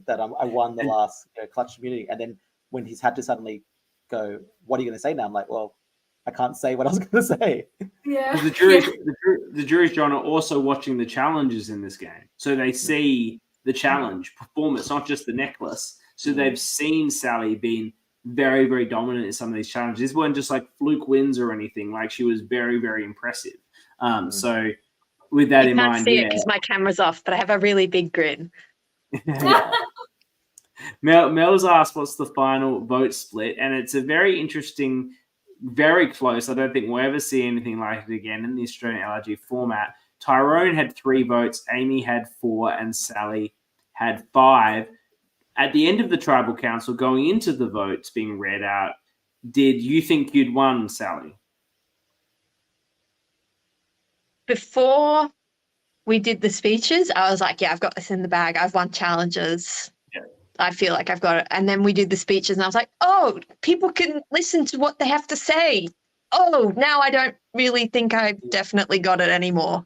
that I won the last clutch immunity, and then when he's had to suddenly go, what are you going to say now? I'm like, well, I can't say what I was going to say. Yeah. The jury's John are also watching the challenges in this game, so they see the challenge performance, not just the necklace. So they've seen Sally being very, very dominant in some of these challenges. This weren't just like fluke wins or anything. Like she was very, very impressive. So with that in mind, I can't see it because my camera's off, but I have a really big grin. Mel's asked what's the final vote split, and it's a very interesting, very close. I don't think we'll ever see anything like it again in the Australian LRG format. Tyrone had 3 votes, Amy had 4, and Sally had 5. At the end of the tribal council, going into the votes being read out, did you think you'd won, Sally? Before we did the speeches, I was like, I've got this in the bag. I've won challenges. Yeah. I feel like I've got it. And then we did the speeches and I was like, oh, people can listen to what they have to say. Oh, now I don't really think I definitely got it anymore.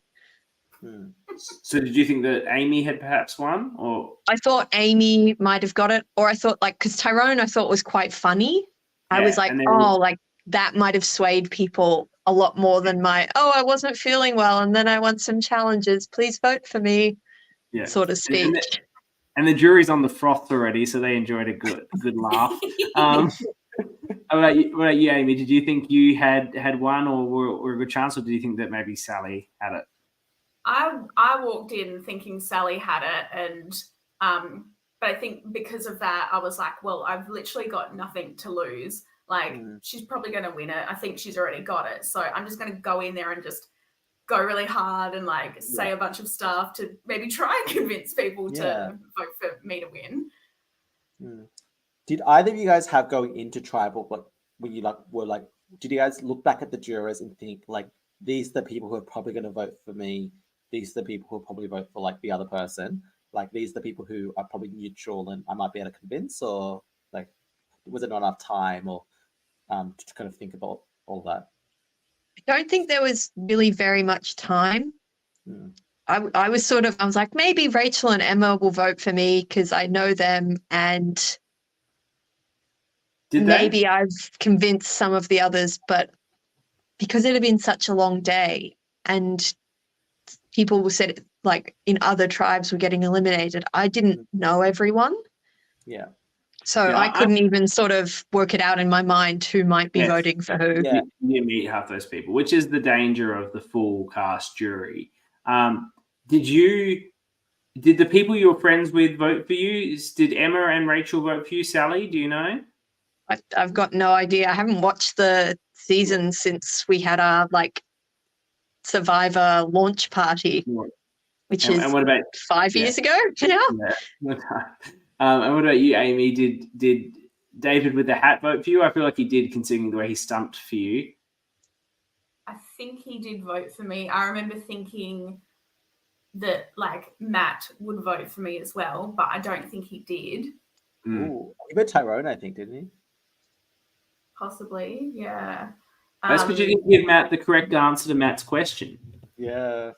So did you think that Amy had perhaps won? Or I thought Amy might have got it, or I thought because Tyrone I thought was quite funny. Yeah, I was like, like that might have swayed people a lot more than I wasn't feeling well and then I won some challenges. Please vote for me, sort of speech. And the jury's on the froth already, so they enjoyed a good laugh. What about you, Amy? Did you think you had won or were a good chance, or did you think that maybe Sally had it? I walked in thinking Sally had it, and but I think because of that, I was like, well, I've literally got nothing to lose. Like she's probably going to win it. I think she's already got it, so I'm just going to go in there and just go really hard and like say a bunch of stuff to maybe try and convince people to vote for me to win. Did either of you guys have going into tribal, like when you did you guys look back at the jurors and think like, these are the people who are probably going to vote for me, these are the people who will probably vote for like the other person, like these are the people who are probably neutral and I might be able to convince, or like was it not enough time or to kind of think about all that? I don't think there was really very much time. I was like, maybe Rachel and Emma will vote for me because I know them, and maybe I've convinced some of the others, but because it had been such a long day and people said like in other tribes were getting eliminated, I didn't know everyone. Yeah. So I couldn't even sort of work it out in my mind who might be voting for who. Yeah. You meet half those people, which is the danger of the full cast jury. Did the people you were friends with vote for you? Did Emma and Rachel vote for you, Sally? Do you know? I've got no idea. I haven't watched the season since we had our like Survivor launch party, which is what about 5 years ago now. Yeah. And what about you, Amy? Did David with the hat vote for you? I feel like he did, considering the way he stumped for you. I think he did vote for me. I remember thinking that like Matt would vote for me as well, but I don't think he did. Ooh, he voted Tyrone, I think, didn't he? Possibly, yeah. That's because you didn't give Matt the correct answer to Matt's question. Yeah.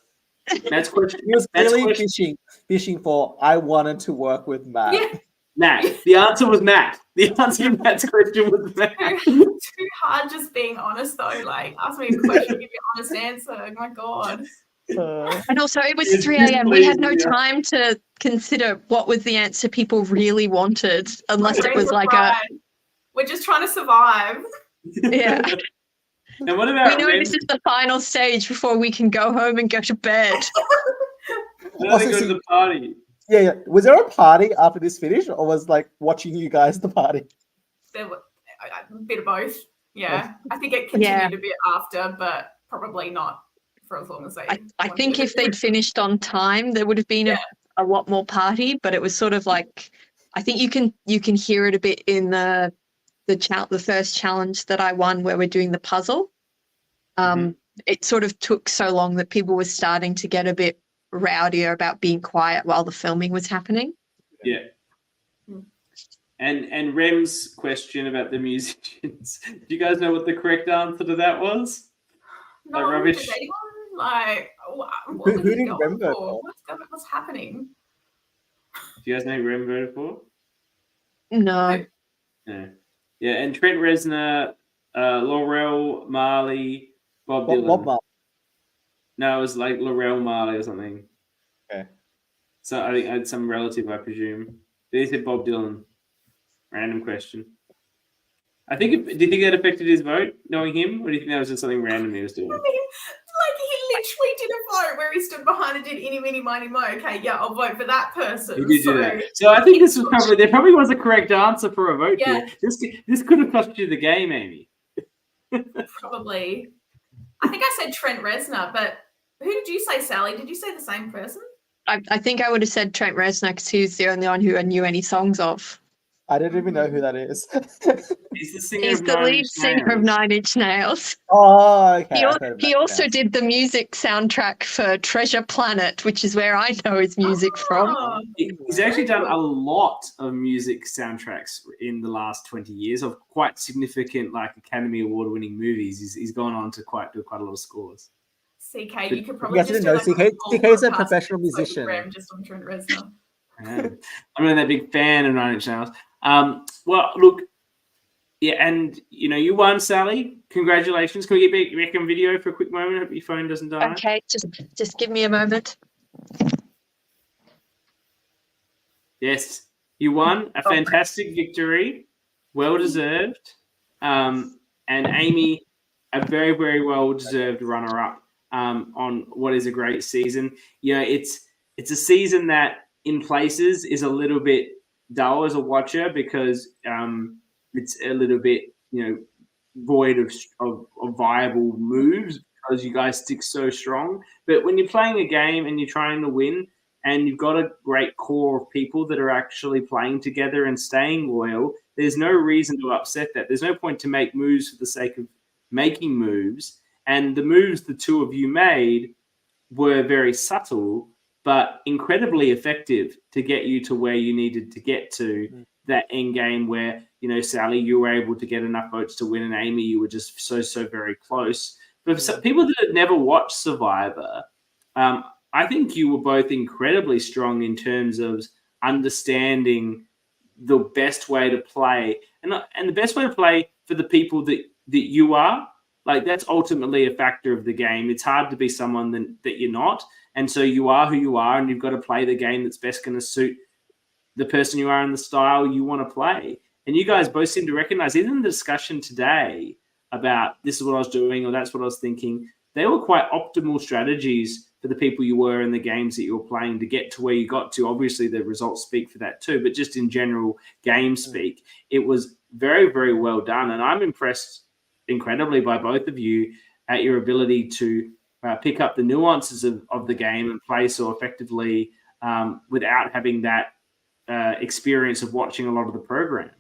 Matt's question. He was really fishing for, I wanted to work with Matt. Yeah. Matt. The answer was Matt. The answer to Matt's question was Matt. Too hard just being honest, though. Like, ask me a question, give me an honest answer. Oh, my God. And also, it was 3 a.m. We had no time to consider what was the answer people really wanted, unless it was like we're just trying to survive. Yeah. And what about we know this is the final stage before we can go home and go to bed. Go to the party. Yeah. Was there a party after this finished, or was like watching you guys the party? There were a bit of both. Yeah. I think it continued a bit after, but probably not for as long as they. I think if they'd finished on time, there would have been a lot more party. But it was sort of like, I think you can hear it a bit in the first challenge that I won, where we're doing the puzzle. It sort of took so long that people were starting to get a bit rowdier about being quiet while the filming was happening. Yeah. And Rem's question about the musicians. Do you guys know what the correct answer to that was? No, like rubbish. Like, what who did Rem vote for? What's happening? Do you guys know who Rem voted for? No. No. Yeah, and Trent Reznor, Laurel Marley, Bob Dylan. Bob Marley. No, it was like Laurel Marley or something. Okay. So I think I had some relative, I presume. They said Bob Dylan. Random question. Do you think that affected his vote, knowing him? Or do you think that was just something random he was doing? I mean, like he literally did a vote where he stood behind and did any, mini, miny, mo. Okay, yeah, I'll vote for that person. He did do that. So I think there probably was a correct answer for a vote here. This could have cost you the game, Amy. Probably. I think I said Trent Reznor, but who did you say, Sally? Did you say the same person? I think I would have said Trent Reznor because he was the only one who I knew any songs of. I didn't even know who that is. He's the lead singer of Nine Inch Nails. Oh, okay. He also did the music soundtrack for Treasure Planet, which is where I know his music from. He's actually done a lot of music soundtracks in the last 20 years of quite significant, like Academy Award-winning movies. He's gone on to do quite a lot of scores. CK, you could probably just know do CK is a professional musician. Just on Trent Reznor. Yeah. I'm not that big fan of Nine Inch Nails. Well, look, yeah, and you won, Sally. Congratulations. Can we get back on video for a quick moment? Hope your phone doesn't die. Okay, just give me a moment. Yes, you won a fantastic victory, well deserved, and Amy, a very, very well deserved runner-up on what is a great season. It's a season that in places is a little bit dull as a watcher because it's a little bit void of viable moves because you guys stick so strong. But when you're playing a game and you're trying to win, and you've got a great core of people that are actually playing together and staying loyal, there's no reason to upset that. There's no point to make moves for the sake of making moves. And the moves the two of you made were very subtle, but incredibly effective to get you to where you needed to get to, that end game where, Sally, you were able to get enough votes to win, and Amy, you were just so very close. But for people that have never watched Survivor, I think you were both incredibly strong in terms of understanding the best way to play, and the best way to play for the people that you are. Like, that's ultimately a factor of the game. It's hard to be someone that you're not, and so you are who you are, and you've got to play the game that's best going to suit the person you are and the style you want to play. And you guys both seem to recognize, even in the discussion today about this is what I was doing or that's what I was thinking, they were quite optimal strategies for the people you were in the games that you were playing to get to where you got to. Obviously, the results speak for that too, but just in general game speak, it was very, very well done. And I'm impressed incredibly by both of you at your ability to pick up the nuances of the game and play so effectively without having that experience of watching a lot of the program.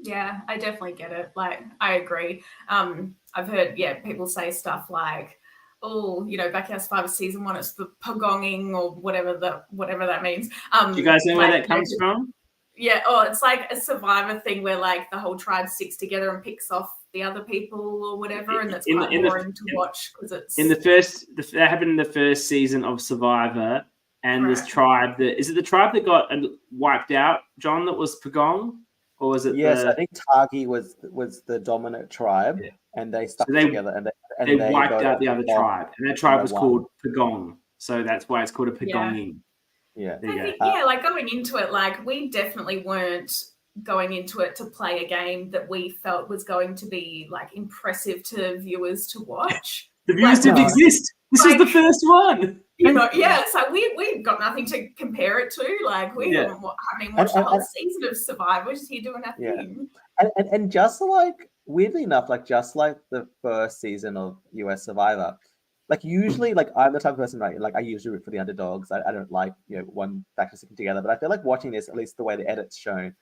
Yeah, I definitely get it. Like, I agree. I've heard, people say stuff like, oh, Backyard Survivor season 1, it's the pagonging or whatever that means. Do you guys know where that comes from? Yeah, it's like a Survivor thing where like the whole tribe sticks together and picks off the other people or whatever, and that's quite boring to watch because it's that happened in the first season of Survivor, and this tribe is it the tribe that got wiped out, John? That was Pagong, or was it? Yes, I think Tagi was the dominant tribe, and they stuck together, and they wiped out the other tribe, and that tribe was called Pagong, so that's why it's called a Pagonging. Yeah. Like going into it, like we definitely weren't going into it to play a game that we felt was going to be like impressive to viewers to watch. The viewers didn't exist. This was the first one. So we got nothing to compare it to. Like we haven't watched the whole season of Survivor, we're just here doing our thing. And just like weirdly enough, like just like the first season of US Survivor, like usually, like I'm the type of person, right? Like I usually root for the underdogs. I don't like one factor sticking together. But I feel like watching this, at least the way the edit's shown,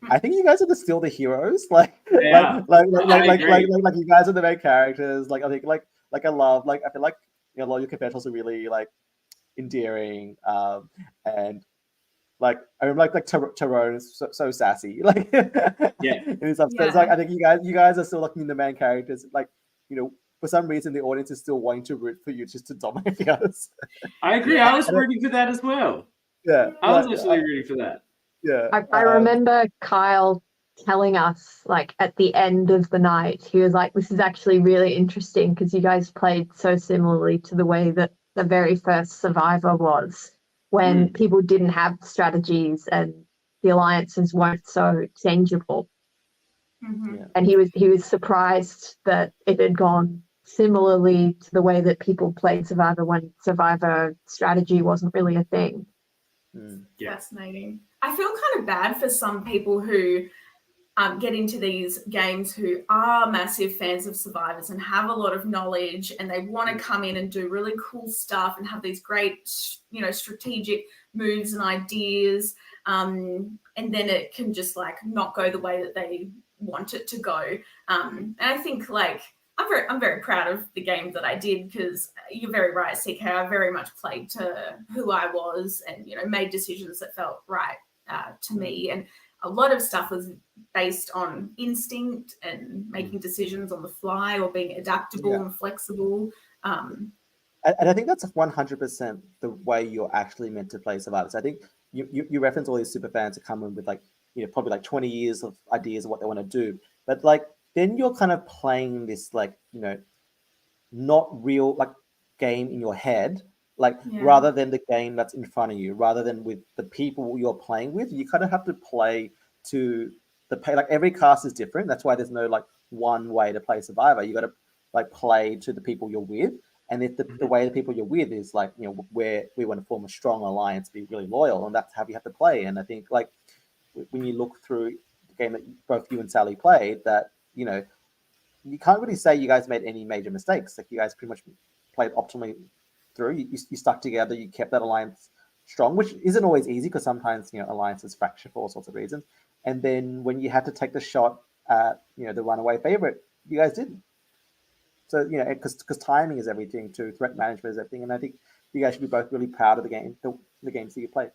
I think you guys are still the heroes. Like you guys are the main characters. Like I think like I love I feel like a lot of your competitors are really like endearing. And like I remember like Tyrone is so sassy. Like and stuff. So it's like I think you guys are still looking the main characters. Like for some reason, the audience is still wanting to root for you just to dominate the others. I agree. I was rooting for that as well. Yeah. I was actually rooting for that. Yeah. I remember Kyle telling us, like, at the end of the night, he was like, this is actually really interesting because you guys played so similarly to the way that the very first Survivor was, when people didn't have strategies and the alliances weren't so changeable. Mm-hmm. And he was surprised that it had gone similarly to the way that people played Survivor when Survivor strategy wasn't really a thing. Fascinating. I feel kind of bad for some people who get into these games who are massive fans of Survivors and have a lot of knowledge, and they want to come in and do really cool stuff and have these great, strategic moves and ideas. And then it can just like not go the way that they want it to go. And I think like I'm very proud of the game that I did, because you're very right, CK. I very much played to who I was and made decisions that felt right to me. And a lot of stuff was based on instinct and making decisions on the fly or being adaptable and flexible. And I think that's 100% the way you're actually meant to play Survivors. I think you reference all these super fans who come in with like probably like 20 years of ideas of what they want to do, but like then you're kind of playing this like not real like game in your head, like rather than the game that's in front of you, rather than with the people you're playing with. You kind of have to play to like every cast is different. That's why there's no like one way to play Survivor. You got to like play to the people you're with, and if the way the people you're with is like where we want to form a strong alliance, be really loyal, and that's how you have to play. And I think like when you look through the game that both you and Sally played, that you can't really say you guys made any major mistakes. Like you guys pretty much played optimally through. You stuck together. You kept that alliance strong, which isn't always easy because sometimes alliances fracture for all sorts of reasons. And then when you had to take the shot at the runaway favorite, you guys didn't. So because timing is everything too, threat management is everything, and I think you guys should be both really proud of the games that you played.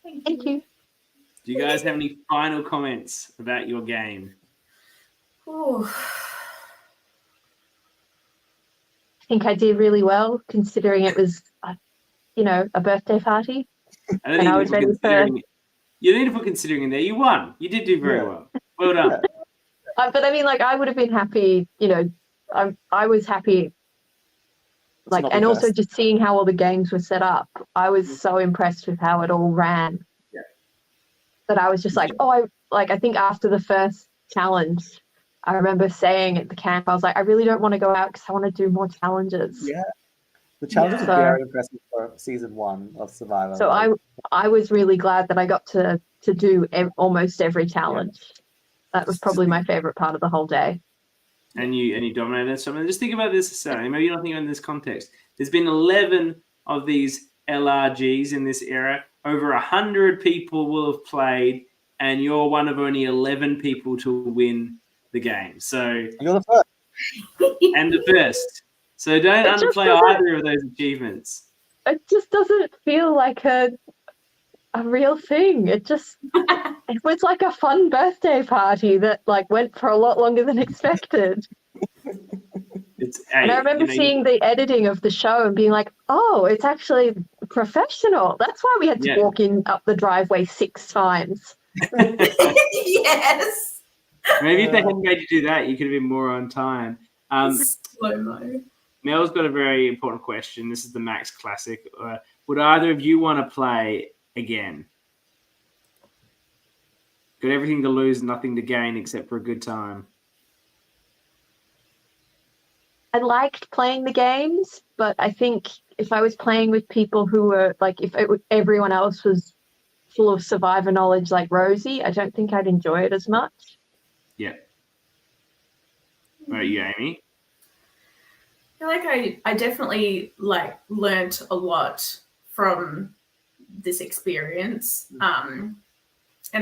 Thank you. Do you guys have any final comments about your game? Ooh. I think I did really well, considering it was, a birthday party. And I was ready for. You need to put considering in there. You won. You did do very well. Well done. Yeah. But I mean, I would have been happy. I was happy. And also just seeing how all the games were set up, I was so impressed with how it all ran. Yeah. That I was just I think after the first challenge, I remember saying at the camp, I was like, I really don't want to go out because I want to do more challenges. Yeah. The challenges are very impressive for season 1 of Survivor. So I was really glad that I got to do almost every challenge. Yeah. That was probably my favorite part of the whole day. And you dominated something. Just think about this, Sally. Maybe you're not thinking in this context. There's been 11 of these LRGs in this era. Over 100 people will have played, and you're one of only 11 people to win the game. So you're the first. And the first. So don't underplay either of those achievements. It just doesn't feel like a real thing. It was like a fun birthday party that went for a lot longer than expected. And I remember seeing the editing of the show and being like, oh, it's actually professional. That's why we had to walk up the driveway 6 times. Yes. Maybe if they hadn't made you do that, you could have been more on time. Slow-mo. Mel's got a very important question. This is the Max Classic. Would either of you want to play again? Got everything to lose, nothing to gain except for a good time. I liked playing the games, but I think if I was playing with people who were everyone else was full of Survivor knowledge like Rosie, I don't think I'd enjoy it as much. Yeah. What about you, Amy? I feel like I definitely learnt a lot from this experience. And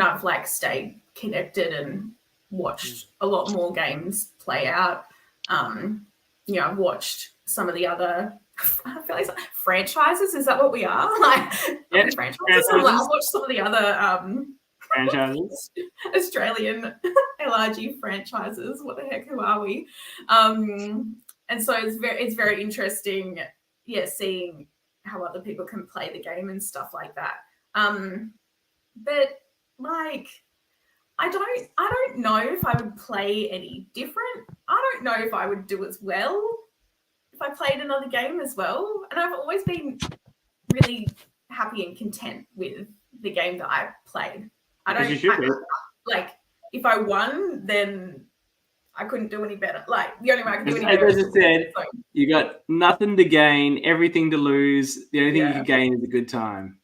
I've stayed connected and watched a lot more games play out. I've watched some of the other, I feel like franchises. Is that what we are? Franchises. I've watched some of the other franchises, Australian LRG franchises. What the heck? Who are we? And so it's very interesting, seeing how other people can play the game and stuff like that. But I don't know if I would play any different. I don't know if I would do as well if I played another game as well. And I've always been really happy and content with the game that I played. If I won, then I couldn't do any better. The only way I could do any better. As I said, you got nothing to gain, everything to lose. The only thing you can gain is a good time.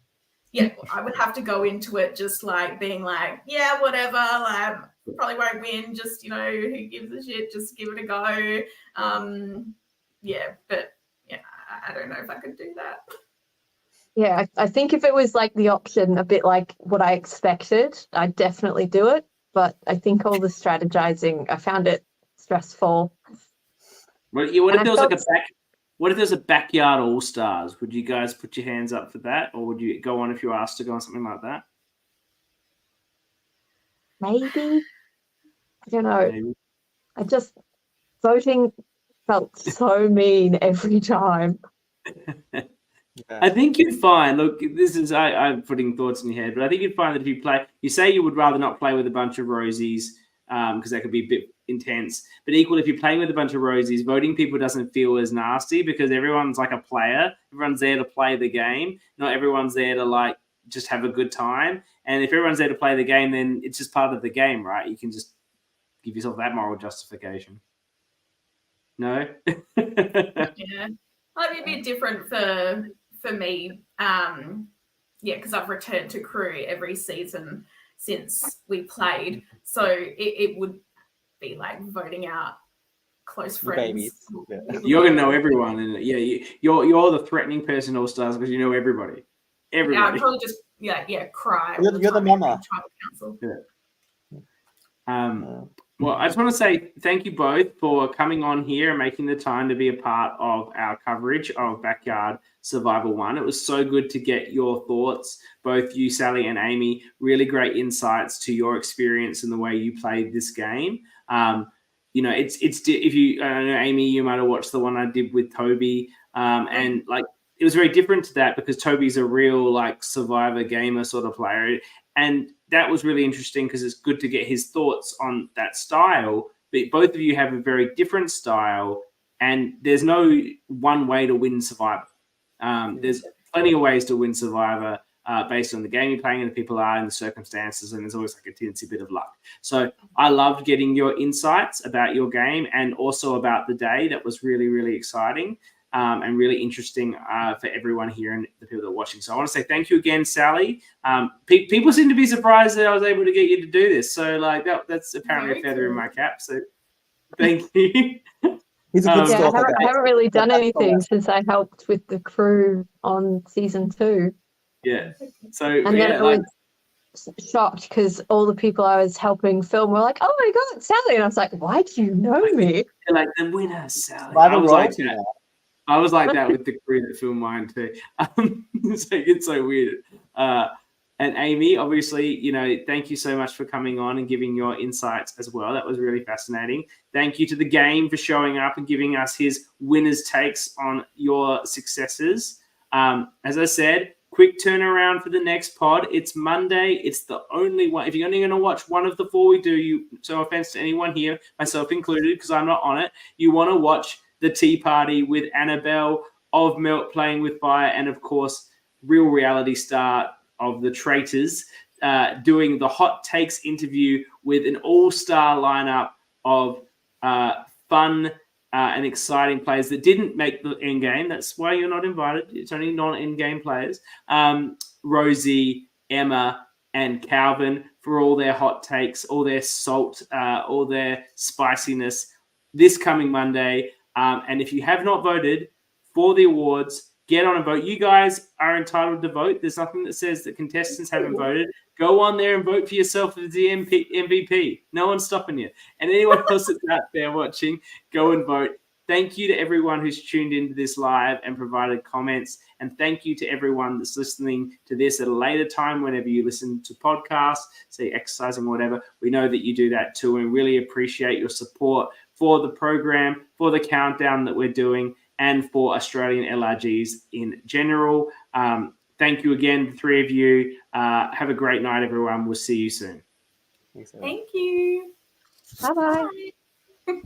Yeah, I would have to go into it just being whatever. Probably won't win. Just who gives a shit? Just give it a go. I don't know if I could do that. Yeah, I think if it was the option, a bit like what I expected, I'd definitely do it. But I think all the strategizing, I found it stressful. What if there's a backyard all stars? Would you guys put your hands up for that, or would you go on if you were asked to go on something like that? Maybe. I don't know. Maybe. Voting felt so mean every time. I think you'd find, look, this is, I'm putting thoughts in your head, but I think you'd find that if you say you would rather not play with a bunch of Rosies, because that could be a bit intense, but equally, if you're playing with a bunch of Rosies, voting people doesn't feel as nasty because everyone's like a player. Everyone's there to play the game. Not everyone's there to just have a good time. And if everyone's there to play the game, then it's just part of the game, right? You can just give yourself that moral justification. No? Yeah. Might be a bit different for me. Because I've returned to crew every season since we played. So it would be like voting out close Your friends. babies. Yeah. You're gonna know everyone, and you're the threatening person, All Stars, because you know everybody. Yeah, Everybody. I'd probably just cry. You're the time mama. at tribal council. Well, I just want to say thank you both for coming on here and making the time to be a part of our coverage of Backyard Survival 1. It was so good to get your thoughts, both you, Sally, and Amy. Really great insights to your experience and the way you played this game. It's if you, I don't know, Amy, you might have watched the one I did with Toby, and like it was very different to that because Toby's a real like survivor gamer sort of player. And that was really interesting because it's good to get his thoughts on that style. But both of you have a very different style, and there's no one way to win Survivor. There's plenty of ways to win Survivor based on the game you're playing and the people are and the circumstances, and there's always like a tendency bit of luck. So I loved getting your insights about your game and also about the day. That was really, really exciting. And really interesting for everyone here and the people that are watching. So I want to say thank you again, Sally. People seem to be surprised that I was able to get you to do this. So like that's apparently a feather in my cap. So thank you. He's a good stalker. I haven't really done anything since I helped with the crew on season 2. Yeah. So and then I was shocked because all the people I was helping film were like, "Oh my god, Sally!" And I was like, "Why do you know me?" They're like the winner, Sally. I was like that with the crew that filmed mine too. It's so weird. And Amy, obviously, thank you so much for coming on and giving your insights as well. That was really fascinating. Thank you to the game for showing up and giving us his winner's takes on your successes. As I said, quick turnaround for the next pod. It's Monday. It's the only one. If you're only going to watch one of the 4 we do, no offense to anyone here, myself included, because I'm not on it, you want to watch the Tea Party with Annabelle of Melt Playing with Fire, and of course, real reality star of the Traitors, doing the hot takes interview with an all-star lineup of fun and exciting players that didn't make the end game. That's why you're not invited. It's only non-end game players. Rosie, Emma, and Calvin for all their hot takes, all their salt, all their spiciness this coming Monday. And if you have not voted for the awards, get on and vote. You guys are entitled to vote. There's nothing that says that contestants haven't voted. Go on there and vote for yourself as the MVP. No one's stopping you. And anyone else that's out there watching, go and vote. Thank you to everyone who's tuned into this live and provided comments. And thank you to everyone that's listening to this at a later time, whenever you listen to podcasts, say exercising, whatever. We know that you do that too, and really appreciate your support for the program, for the countdown that we're doing, and for Australian LRGs in general. Thank you again, the 3 of you. Have a great night, everyone. We'll see you soon. Thank you. Bye-bye. Bye.